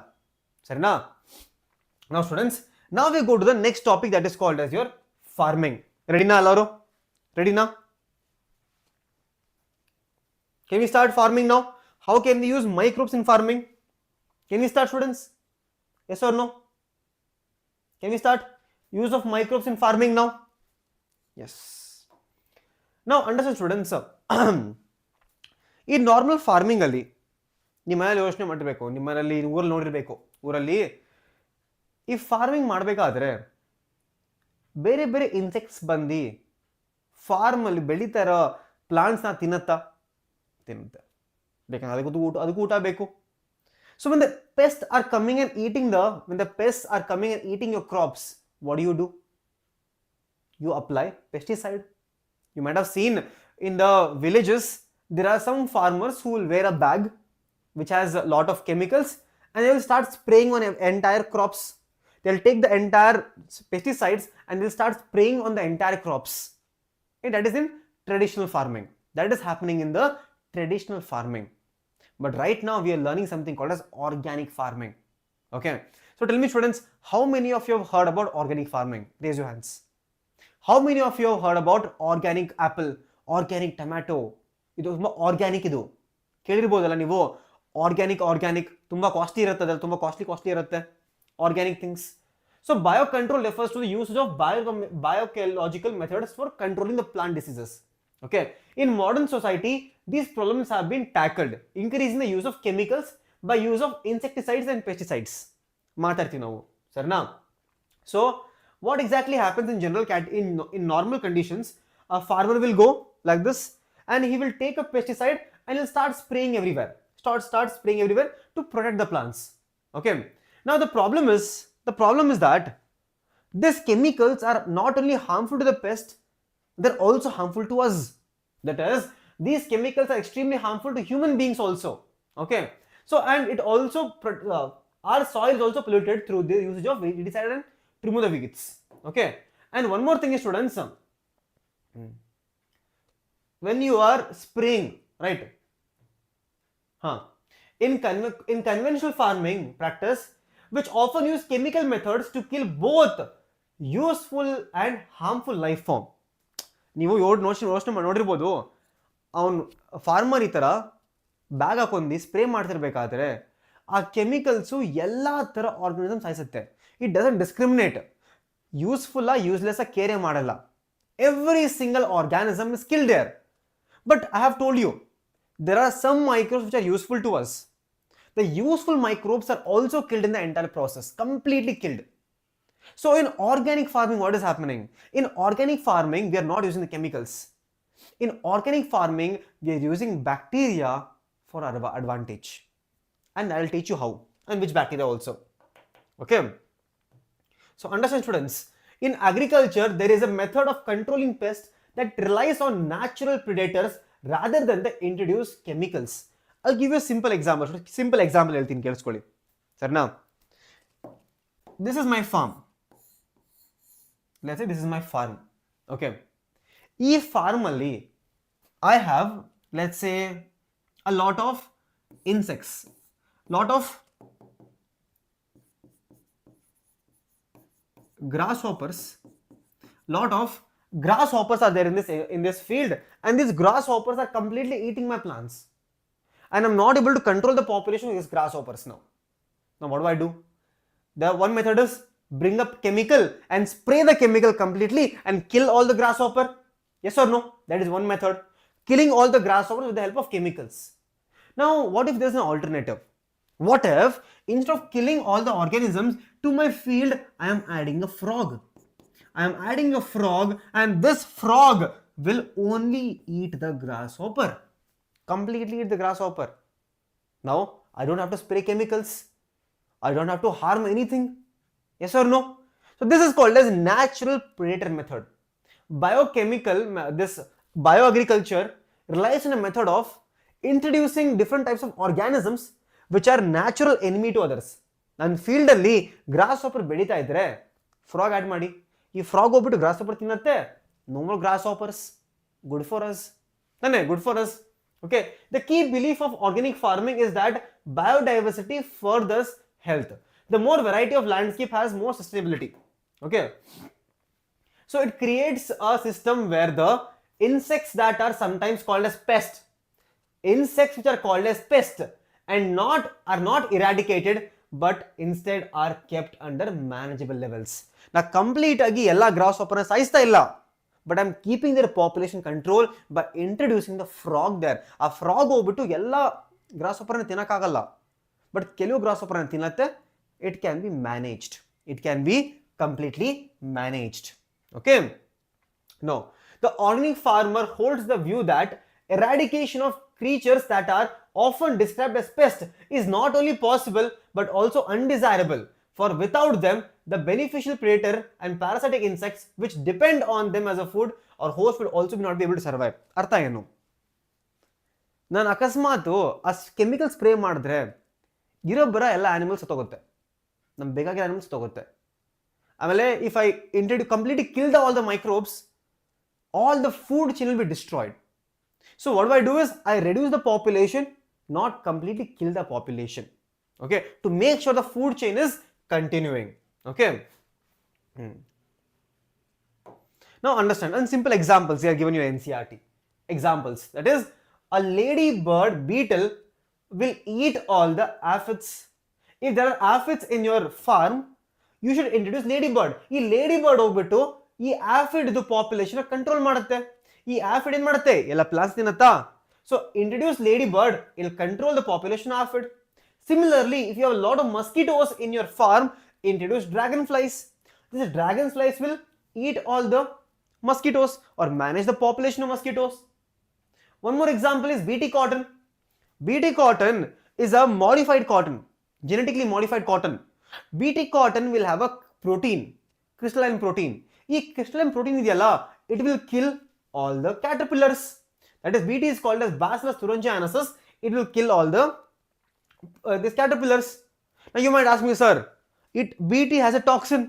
ಸರಿನಾ? Now students, now we go to the next topic, that is called as your farming. Ready na ಎಲ್ಲರೂ? Ready na? Can we start farming now? How can we use microbes in farming? Can we start, students? Yes or no? Can we start use of microbes in farming now? Yes. Now understand, students, ಈ normal farming ಅಲ್ಲಿ ನಿಮ್ಮನೇಲಿ ಯೋಚನೆ ಮಾಡಬೇಕು, ನಿಮ್ಮನೇಲಿ ಊರಲ್ಲಿ ನೋಡಿರ್ಬೇಕು, ಊರಲ್ಲಿ ಈ farming ಮಾಡಬೇಕಾದ್ರೆ ಬೇರೆ ಬೇರೆ ಇನ್ಸೆಕ್ಟ್ಸ್ ಬಂದು ಫಾರ್ಮಲ್ಲಿ ಬೆಳೀತಾರೋ ಪ್ಲಾಂಟ್ಸ್ನ ತಿನ್ನುತ್ತೆ. ಬೇಕಂದ್ರೆ ಅದಕ್ಕೂ ಊಟ ಬೇಕು. So when the pests are coming and eating your crops, what do? You apply pesticide. You might have seen in the villages, there are some farmers who will wear a bag which has a lot of chemicals, and they will start spraying on entire crops. They'll take the entire pesticides and they'll start spraying on the entire crops. And that is in traditional farming. That is happening in the traditional farming. But right now we are learning something called as organic farming. Okay. So tell me, students, how many of you have heard about organic farming? Raise your hands. How many of you have heard about organic apple, organic tomato? ಇದು ತುಂಬಾ organic, ಇದು ಕೇಳಿರ್ಬೋದಲ್ಲ ನೀವು. Organic ತುಂಬಾ costly ಇರುತ್ತೆ, ಅದರಲ್ಲಿ ತುಂಬಾ costly ಇರುತ್ತೆ organic things. So biocontrol refers to the usage of biological methods for controlling the plant diseases. Okay, in modern society these problems have been tackled, increasing the use of chemicals by use of insecticides and pesticides. ಮಾತಾಡ್ತೀವಿ ನಾವು, ಸರಿನಾ? So what exactly happens in general in normal conditions? A farmer will go like this and he will take a pesticide and he'll start spraying everywhere, start spraying everywhere to protect the plants. Okay, now the problem is that these chemicals are not only harmful to the pest, they're also harmful to us. That is, these chemicals are extremely harmful to human beings also. Okay, so and it also our soil is also polluted through the usage of weedicide and remove the weeds. Okay, and one more thing is, students, when you are spraying, right, in conventional farming practice, which often use chemical methods to kill both useful and harmful life form. ನೀವು ಯೋಚನೆ ನೋಡಿರ್ಬೋದು, ಅವನು farmer ಈ ಥರ bag ಹಾಕೊಂಡು spray ಮಾಡ್ತಿರ್ಬೇಕಾದ್ರೆ ಆ chemicals ಎಲ್ಲ ಥರ ಆರ್ಗನಿಸಮ್ ಸಾಯಿಸುತ್ತೆ. ಇಟ್ ಡಸಂಟ್ ಡಿಸ್ಕ್ರಿಮಿನೇಟ್, ಯೂಸ್ಫುಲ್ಲ ಯೂಸ್ಲೆಸ್ ಕೇರೆ ಮಾಡಲ್ಲ. Every single organism is killed there. But I have told you, there are some microbes which are useful to us. The useful microbes are also killed in the entire process, completely killed. So in organic farming, what is happening? In organic farming, we are not using the chemicals. In organic farming, we are using bacteria for our advantage. And I will teach you how and which bacteria also. Okay. So understand, students, in agriculture, there is a method of controlling pests that relies on natural predators rather than the introduced chemicals. I'll give you a simple example. ಹೇಳ್ತೀನಿ, ಕೇಳಿಸ್ಕೊಳ್ಳಿ, ಸರಿನಾ? This is my farm. Let's say this is my farm. Okay. ಈ farm ಅಲ್ಲಿ I have, let's say, a lot of insects, lot of grasshoppers are there in this field, and these grasshoppers are completely eating my plants, and I'm not able to control the population of these grasshoppers now. Now what do? The one method is bring up chemical and spray the chemical completely and kill all the grasshopper. Yes or no? That is one method, killing all the grasshoppers with the help of chemicals. Now what if there's an alternative? What if instead of killing all the organisms to my field, I am adding a frog? And this frog will only eat the grasshopper, completely eat the grasshopper. Now I don't have to spray chemicals, I don't have to harm anything. Yes or no? So this is called as natural predator method. Bioagriculture relies on a method of introducing different types of organisms which are natural enemy to others. ನನ್ನ ಫೀಲ್ಡಲ್ಲಿ gross hopper ಬೆಳೀತಾ ಇದ್ರೆ frog add ಮಾಡಿ, ಈ frog ಹೋಗ್ಬಿಟ್ಟು grasshopper ತಿನ್ನತ್ತೆ. No more grasshoppers, good for us ತಾನೆ, good for us. Okay, the key belief of organic farming is that biodiversity furthers health. The more variety of landscape has more sustainability. Okay, so it creates a system where the insects that are sometimes called as pests, and are not eradicated, but instead are kept under manageable levels. Now complete agi ella grasshopper ಸಾಯಿಸ್ತಾ ಇಲ್ಲ, but I'm keeping their population control by introducing the frog there. ಆ frog ಹೋಗ್ಬಿಟ್ಟು ಎಲ್ಲ grasshopper ತಿನ್ನಕ್ಕಾಗಲ್ಲ, but ಕೆಲವು grasshopper ತಿನ್ನತ್ತೆ. It can be managed, it can be completely managed. Okay, no, the organic farmer holds the view that eradication of creatures that are often described as pest, is not only possible but also undesirable, for without them, the beneficial predator and parasitic insects which depend on them as a food or host will also not be able to survive. ಅರ್ಥ ಏನು? ನಾನು ಅಕಸ್ಮಾತ್ ಆ chemical spray ಮಾಡಿದ್ರೆ ಇರೋ ಬರ ಎಲ್ಲ animals ಸತ್ತೋಗುತ್ತೆ, ನಮ್ಗೆ ಬೇಕಾಗಿರೋ ಆನಿಮಲ್ಸ್ ಸತ್ತೋಗುತ್ತೆ. ಆಮೇಲೆ if I introduce completely kill all the microbes, all the food chain will be destroyed. So what do I do is I reduce the population, not completely kill the population, okay, to make sure the food chain is continuing. Okay. Now understand, and simple examples they are given you NCERT examples. That is, a ladybird beetle will eat all the aphids. If there are aphids in your farm, you should introduce ladybird. ಈ ladybird ಹೋಗ್ಬಿಟ್ಟು ಈ aphid population control ಮಾಡುತ್ತೆ. ಈ aphid ಏನ್ ಮಾಡುತ್ತೆ, ಎಲ್ಲ plants ತಿನ್ನತ್ತಾ. So introduce ladybird, it will control the population of aphid. Similarly, if you have a lot of mosquitoes in your farm, introduce dragonflies. These dragonflies will eat all the mosquitoes or manage the population of mosquitoes. One more example is BT cotton. BT cotton is a modified cotton, genetically modified cotton. BT cotton will have a protein, crystalline protein. This crystalline protein idiyalla, it will kill all the caterpillars. That is, BT is called as Bacillus thuringiensis. It will kill all the these caterpillars. Now you might ask me, sir, BT has a toxin.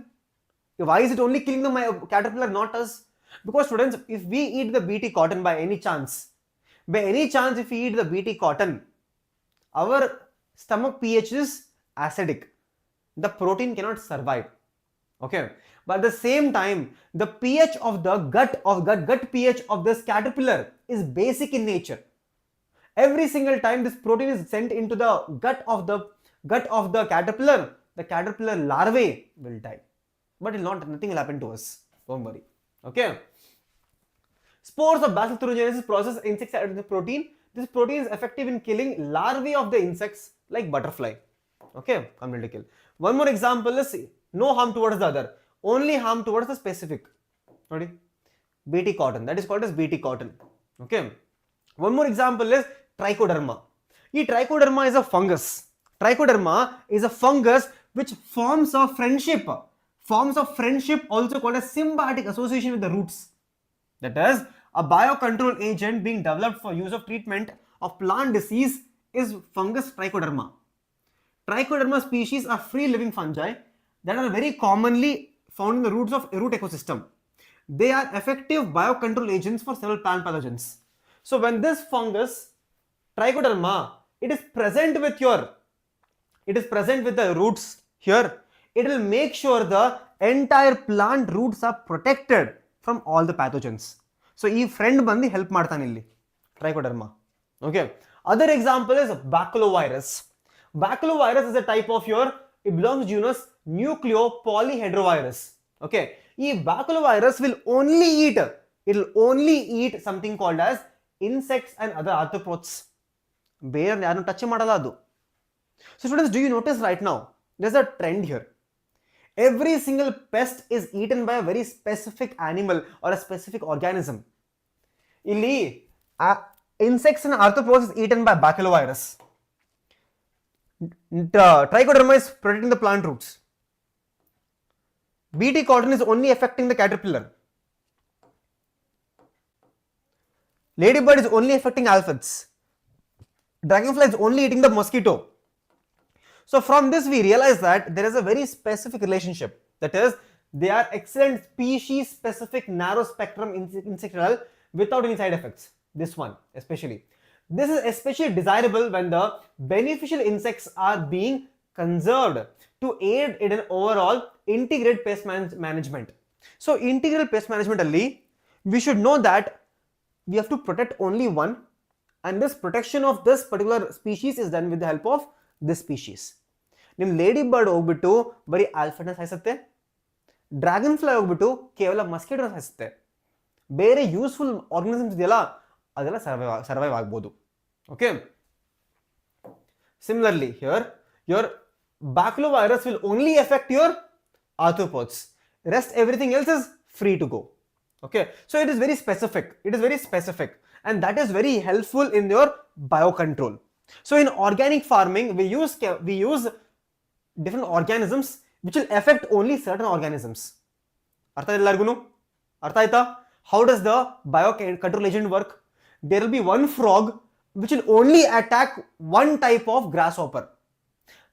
Why is it only killing the caterpillar, not us? Because students, if we eat the BT cotton by any chance, if we eat the BT cotton, our stomach pH is acidic. The protein cannot survive. Okay, but at the same time, the pH of the gut pH of this caterpillar is basic in nature. Every single time this protein is sent into the gut of the caterpillar, the caterpillar larvae will die, but nothing will happen to us. Don't worry. Okay. Spores of Bacillus thuringiensis process insects add the protein. This protein is effective in killing larvae of the insects like butterfly. Okay, completely kill. One more example is no harm towards the other, only harm towards the specific. Ready? BT cotton, that is called as BT cotton. Okay. One more example is trichoderma. This trichoderma is a fungus. Trichoderma is a fungus which forms a friendship. Forms of friendship also called as symbiotic association with the roots. That is, a biocontrol agent being developed for use of treatment of plant disease is fungus trichoderma. Trichoderma species are free-living fungi that are very commonly found in the roots of root ecosystem. They are effective biocontrol agents for several plant pathogens. So when this fungus, trichoderma, it is present with the roots here, it will make sure the entire plant roots are protected from all the pathogens. So ee friend bandi help ಮಾಡ್ತಾನೆ ಇಲ್ಲಿ trichoderma. Okay. Other example is baculovirus. Baculovirus is a type of it belongs to genus nucleopolyhedrovirus. Okay. Ee baculovirus will only eat something called as insects and other arthropods. ಬೇರೆ ಯಾರನ್ನು touch ಮಾಡಲ್ಲ ಅದು. So students, do you notice right now there's a trend here? Every single pest is eaten by a very specific animal or a specific organism. Illi insects and arthropods is eaten by baculovirus. Trichoderma is protecting the plant roots. BT cotton is only affecting the caterpillar. Ladybird is only affecting aphids. Dragonfly is only eating the mosquito. So from this we realize that there is a very specific relationship. That is, they are excellent species specific narrow spectrum insectile without any side effects. This one especially. This is especially desirable when the beneficial insects are being conserved to aid in an overall integrated pest management. So integral pest management alli we should know that we have to protect only one, and this protection of this particular species is done with the help of this species. ನಿಮ್ಮ lady bird ಹೋಗ್ಬಿಟ್ಟು ಬರೀ ಆಲ್ಫಾನ ಸಾಯಿಸುತ್ತೆ, dragon fly ಹೋಗ್ಬಿಟ್ಟು ಕೇವಲ ಮಸ್ಕಿಟೋನ ಸಾಯಿಸುತ್ತೆ. ಬೇರೆ useful organisms ಇದೆಯಲ್ಲ ಅದೆಲ್ಲ survive ಆಗ್ಬೋದು. Okay. Similarly here, your baculovirus will only affect your arthropods. Rest everything else is free to go. Okay. So it is very specific. And that is very helpful in your biocontrol. So in organic farming, we use different organisms which will affect only certain organisms. ಅರ್ಥ ಎಲ್ಲರಿಗೂ ಅರ್ಥ ಆಯ್ತಾ? How does the biocontrol agent work? There will be one frog which will only attack one type of grasshopper.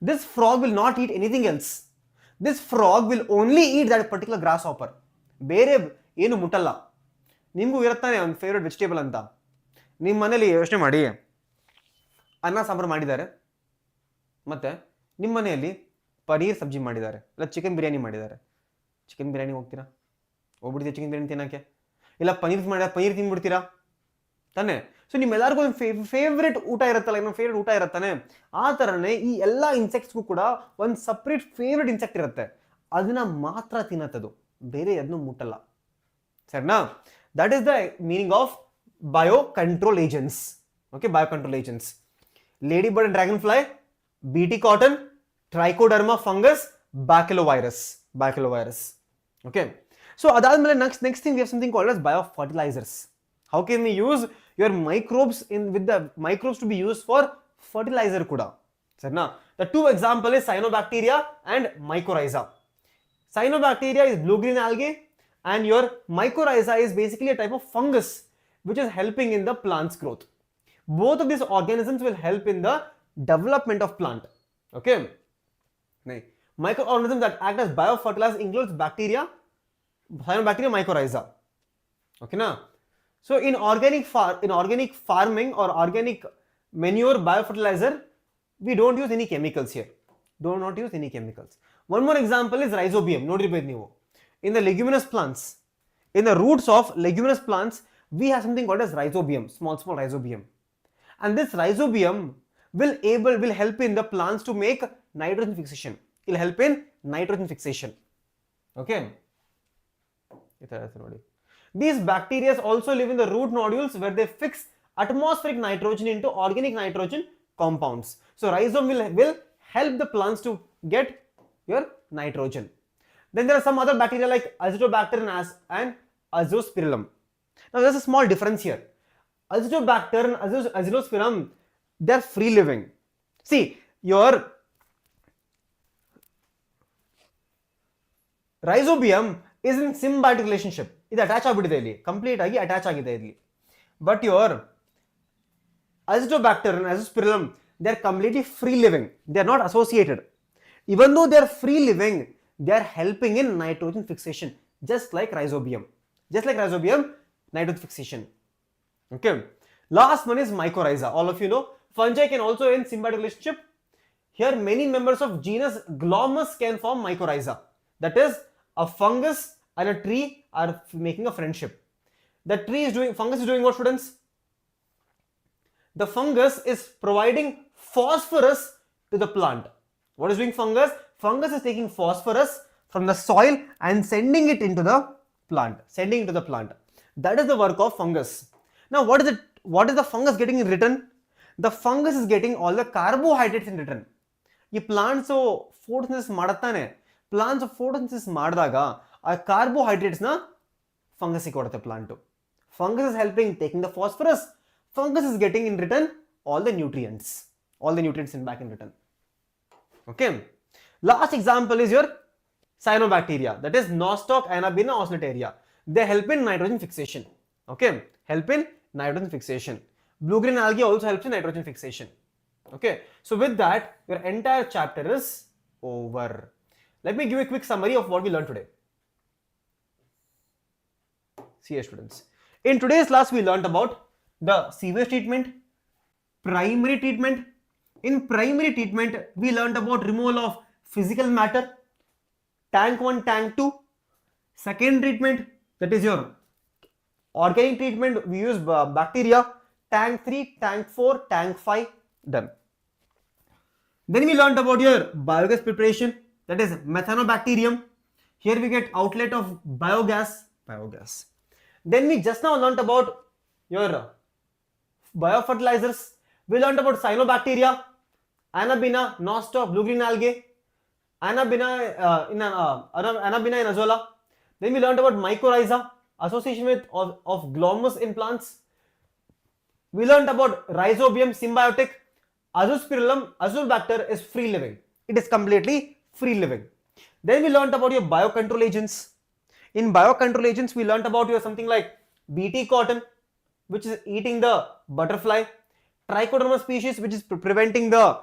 This frog will not eat anything else. This frog will only eat that particular grasshopper. ಬೇರೆ ಏನು ಮುಟ್ಟಲ್ಲ. ನಿಮಗೂ ಇರುತ್ತಾನೆ ಒಂದು favourite vegetable ಅಂತ. ನಿಮ್ಮ ಮನೇಲಿ ಯೋಚನೆ ಮಾಡಿ, ಅನ್ನ ಸಾಂಬಾರು ಮಾಡಿದ್ದಾರೆ, ಮತ್ತೆ ನಿಮ್ಮ ಮನೆಯಲ್ಲಿ ಪನೀರ್ ಸಬ್ಜಿ ಮಾಡಿದ್ದಾರೆ, ಇಲ್ಲ ಚಿಕನ್ ಬಿರಿಯಾನಿ ಮಾಡಿದ್ದಾರೆ. ಚಿಕನ್ ಬಿರಿಯಾನಿ ಹೋಗ್ತೀರಾ? ಹೋಗ್ಬಿಡ್ತೀರಾ ಚಿಕನ್ ಬಿರಿಯಾನಿ ತಿನ್ನೋಕ್ಕೆ? ಇಲ್ಲ ಪನೀರ್ ಮಾಡಿದ ಪನೀರ್ ತಿನ್ಬಿಡ್ತೀರಾ ತಾನೆ? ಸೊ ನಿಮ್ಮೆಲ್ಲರಿಗೂ ಒಂದು ಫೇವ್ರೆಟ್ ಊಟ ಇರುತ್ತಲ್ಲ, ಇನ್ನೊಂದು ಫೇವ್ರೆಟ್ ಊಟ ಇರುತ್ತಾನೆ. ಆ ಥರನೇ ಈ ಎಲ್ಲ ಇನ್ಸೆಕ್ಟ್ಸ್ಗೂ ಕೂಡ ಒಂದು ಸಪ್ರೇಟ್ ಫೇವ್ರೆಟ್ ಇನ್ಸೆಕ್ಟ್ ಇರುತ್ತೆ, ಅದನ್ನ ಮಾತ್ರ ತಿನ್ನತ್ತದು, ಬೇರೆ ಅದನ್ನು ಮುಟ್ಟಲ್ಲ. ಸರಿನಾ? That is the meaning of biocontrol agents. Okay, biocontrol agents. Lady bird and dragon fly, BT cotton, Trichoderma fungus, Bacillovirus. Okay. So next thing we have something called as biofertilizers. How can we use your microbes with the microbes to be used for fertilizer kuda? Sarna? The two example is cyanobacteria and mycorrhiza. Cyanobacteria is blue green algae and your mycorrhiza is basically a type of fungus which is helping in the plant's growth. Both of these organisms will help in the development of plant. Okay. Microorganisms that act as biofertilizers includes bacteria, cyanobacteria, mycorrhiza. Okay na? So in organic farming or organic manure biofertilizer, we don't use any chemicals here. Do not use any chemicals. One more example is rhizobium. Notice ನೀವು. In the leguminous plants, in the roots of leguminous plants, we have something called as rhizobium, small rhizobium. And this rhizobium will help in the plants to make nitrogen fixation. It will help in nitrogen fixation. Okay. These bacteria also live in the root nodules where they fix atmospheric nitrogen into organic nitrogen compounds. So rhizome will help the plants to get your nitrogen. Then there are some other bacteria like Azotobacter and Azospirillum. Now there's a small difference here. Azotobacter and Azospirillum, they're free living. See, your rhizobium is in symbiotic relationship. ಇದು attach ಆಗಿಬಿಟ್ಟಿದೆ ಇಲ್ಲಿ, complete ಆಗಿ attach ಆಗಿದೆ ಇಲ್ಲಿ. But your Azotobacter and Azospirillum, they are completely free living. They are not associated. Even though they are free living, they are helping in nitrogen fixation, just like rhizobium. Nitrogen fixation. Okay. Last one is mycorrhiza. All of you know fungi can also in symbiotic relationship. Here many members of genus Glomus can form mycorrhiza. That is, a fungus and a tree are making a friendship. The fungus is doing what, students? The fungus is providing phosphorus to the plant. What is doing fungus? Fungus is taking phosphorus from the soil and sending it into the plant. That is the work of fungus. Now what is the fungus getting in return? The fungus is getting all the carbohydrates in return. ಈ plants photosynthesis ಮಾಡುತ್ತಾನೆ. Plants photosynthesis ಮಾಡಿದಾಗ ಆ ಕಾರ್ಬೋಹೈಡ್ರೇಟ್ಸ್ನ ಫಂಗಸ್ಗೆ ಕೊಡುತ್ತೆ plant. Fungus is helping taking the phosphorus. Fungus is getting in return all the nutrients back in return. Okay. Last example is your cyanobacteria, that is Nostoc Anabina oscillataria. They help in nitrogen fixation. Okay, help in nitrogen fixation. Blue green algae also helps in nitrogen fixation. Okay, so with that your entire chapter is over. Let me give you a quick summary of what we learned today. See here, students. In today's class we learned about the sewage treatment, primary treatment. In primary treatment we learned about removal of physical matter, tank 1, tank 2. Second treatment, that is your organic treatment, we use bacteria, tank 3, tank 4, tank 5, done. Then we learned about your biogas preparation, that is methanobacterium. Here we get outlet of biogas. Then we just now learned about your biofertilizers. We learned about cyanobacteria, Anabina, Nostoc, blue green algae, Anabina in Azolla. Then we learned about mycorrhiza, association of Glomus in plants. We learned about rhizobium, symbiotic, Azospirillum, Azobacter is free living. It is completely free living. Then we learned about your biocontrol agents. In biocontrol agents, we learned about your something like Bt cotton, which is eating the butterfly, Trichoderma species, which is preventing the,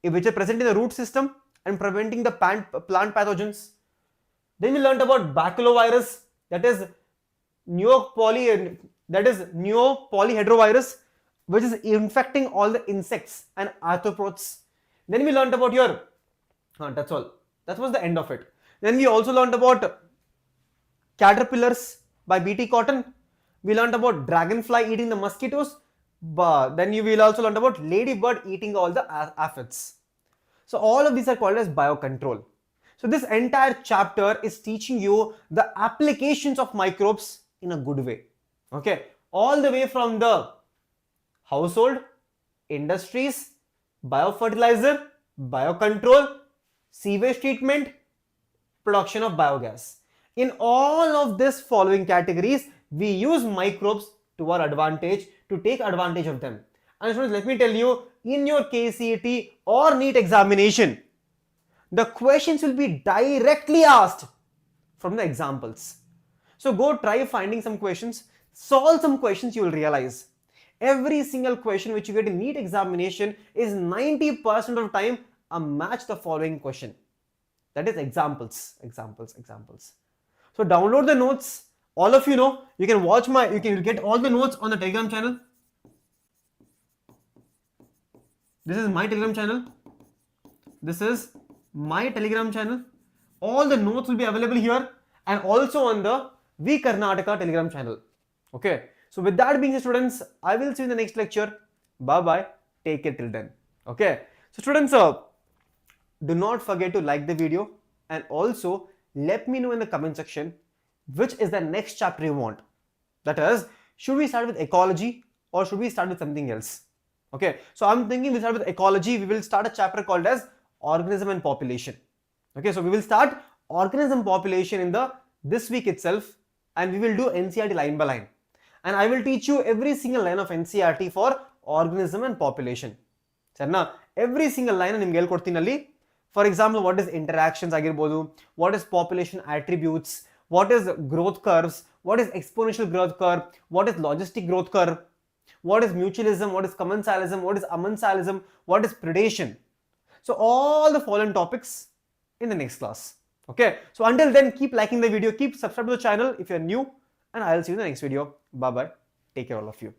which are present in the root system and preventing the plant pathogens. Then we learned about baculovirus, that is neopolyhedrovirus, which is infecting all the insects and arthropods. Then we learned about your, that's all. That was the end of it. Then we also learned about caterpillars by Bt cotton. We learned about dragonfly eating the mosquitoes. But then you will also learn about ladybird eating all the aphids. So all of these are called as biocontrol. So this entire chapter is teaching you the applications of microbes in a good way. Okay, all the way from the household, industries, biofertilizer, biocontrol, sewage treatment, production of biogas. In all of this following categories, we use microbes to our advantage, to take advantage of them. And students, let me tell you, in your KCET or NEET examination, the questions will be directly asked from the examples. So go try finding some questions, solve some questions, you will realize every single question which you get in NEET examination is 90% of time a match the following question. That is examples. So download the notes. All of you know, you can watch you can get all the notes on the Telegram channel. This is my Telegram channel. This is my Telegram channel. All the notes will be available here and also on the We Karnataka Telegram channel. Okay. So with that being said, students, I will see you in the next lecture. Bye bye. Take care till then. Okay. So students, do not forget to like the video and also let me know in the comment section which is the next chapter you want. That is, should we start with ecology or should we start with something else? Okay, so I'm thinking we start with ecology. We will start a chapter called as organism and population. Okay, so we will start organism population in this week itself, and we will do NCERT line by line. And I will teach you every single line of NCERT for organism and population. Sarna, every single line nimge helkodತೀನಿ. For example, what is interactions ಆಗಿರಬಹುದು, what is population attributes, what is growth curves, what is exponential growth curve, what is logistic growth curve, what is mutualism, what is commensalism, what is amensalism, what is predation. So all the following topics in the next class. Okay, so until then, keep liking the video, keep subscribing to the channel if you're new, and I'll see you in the next video. Bye bye. Take care all of you.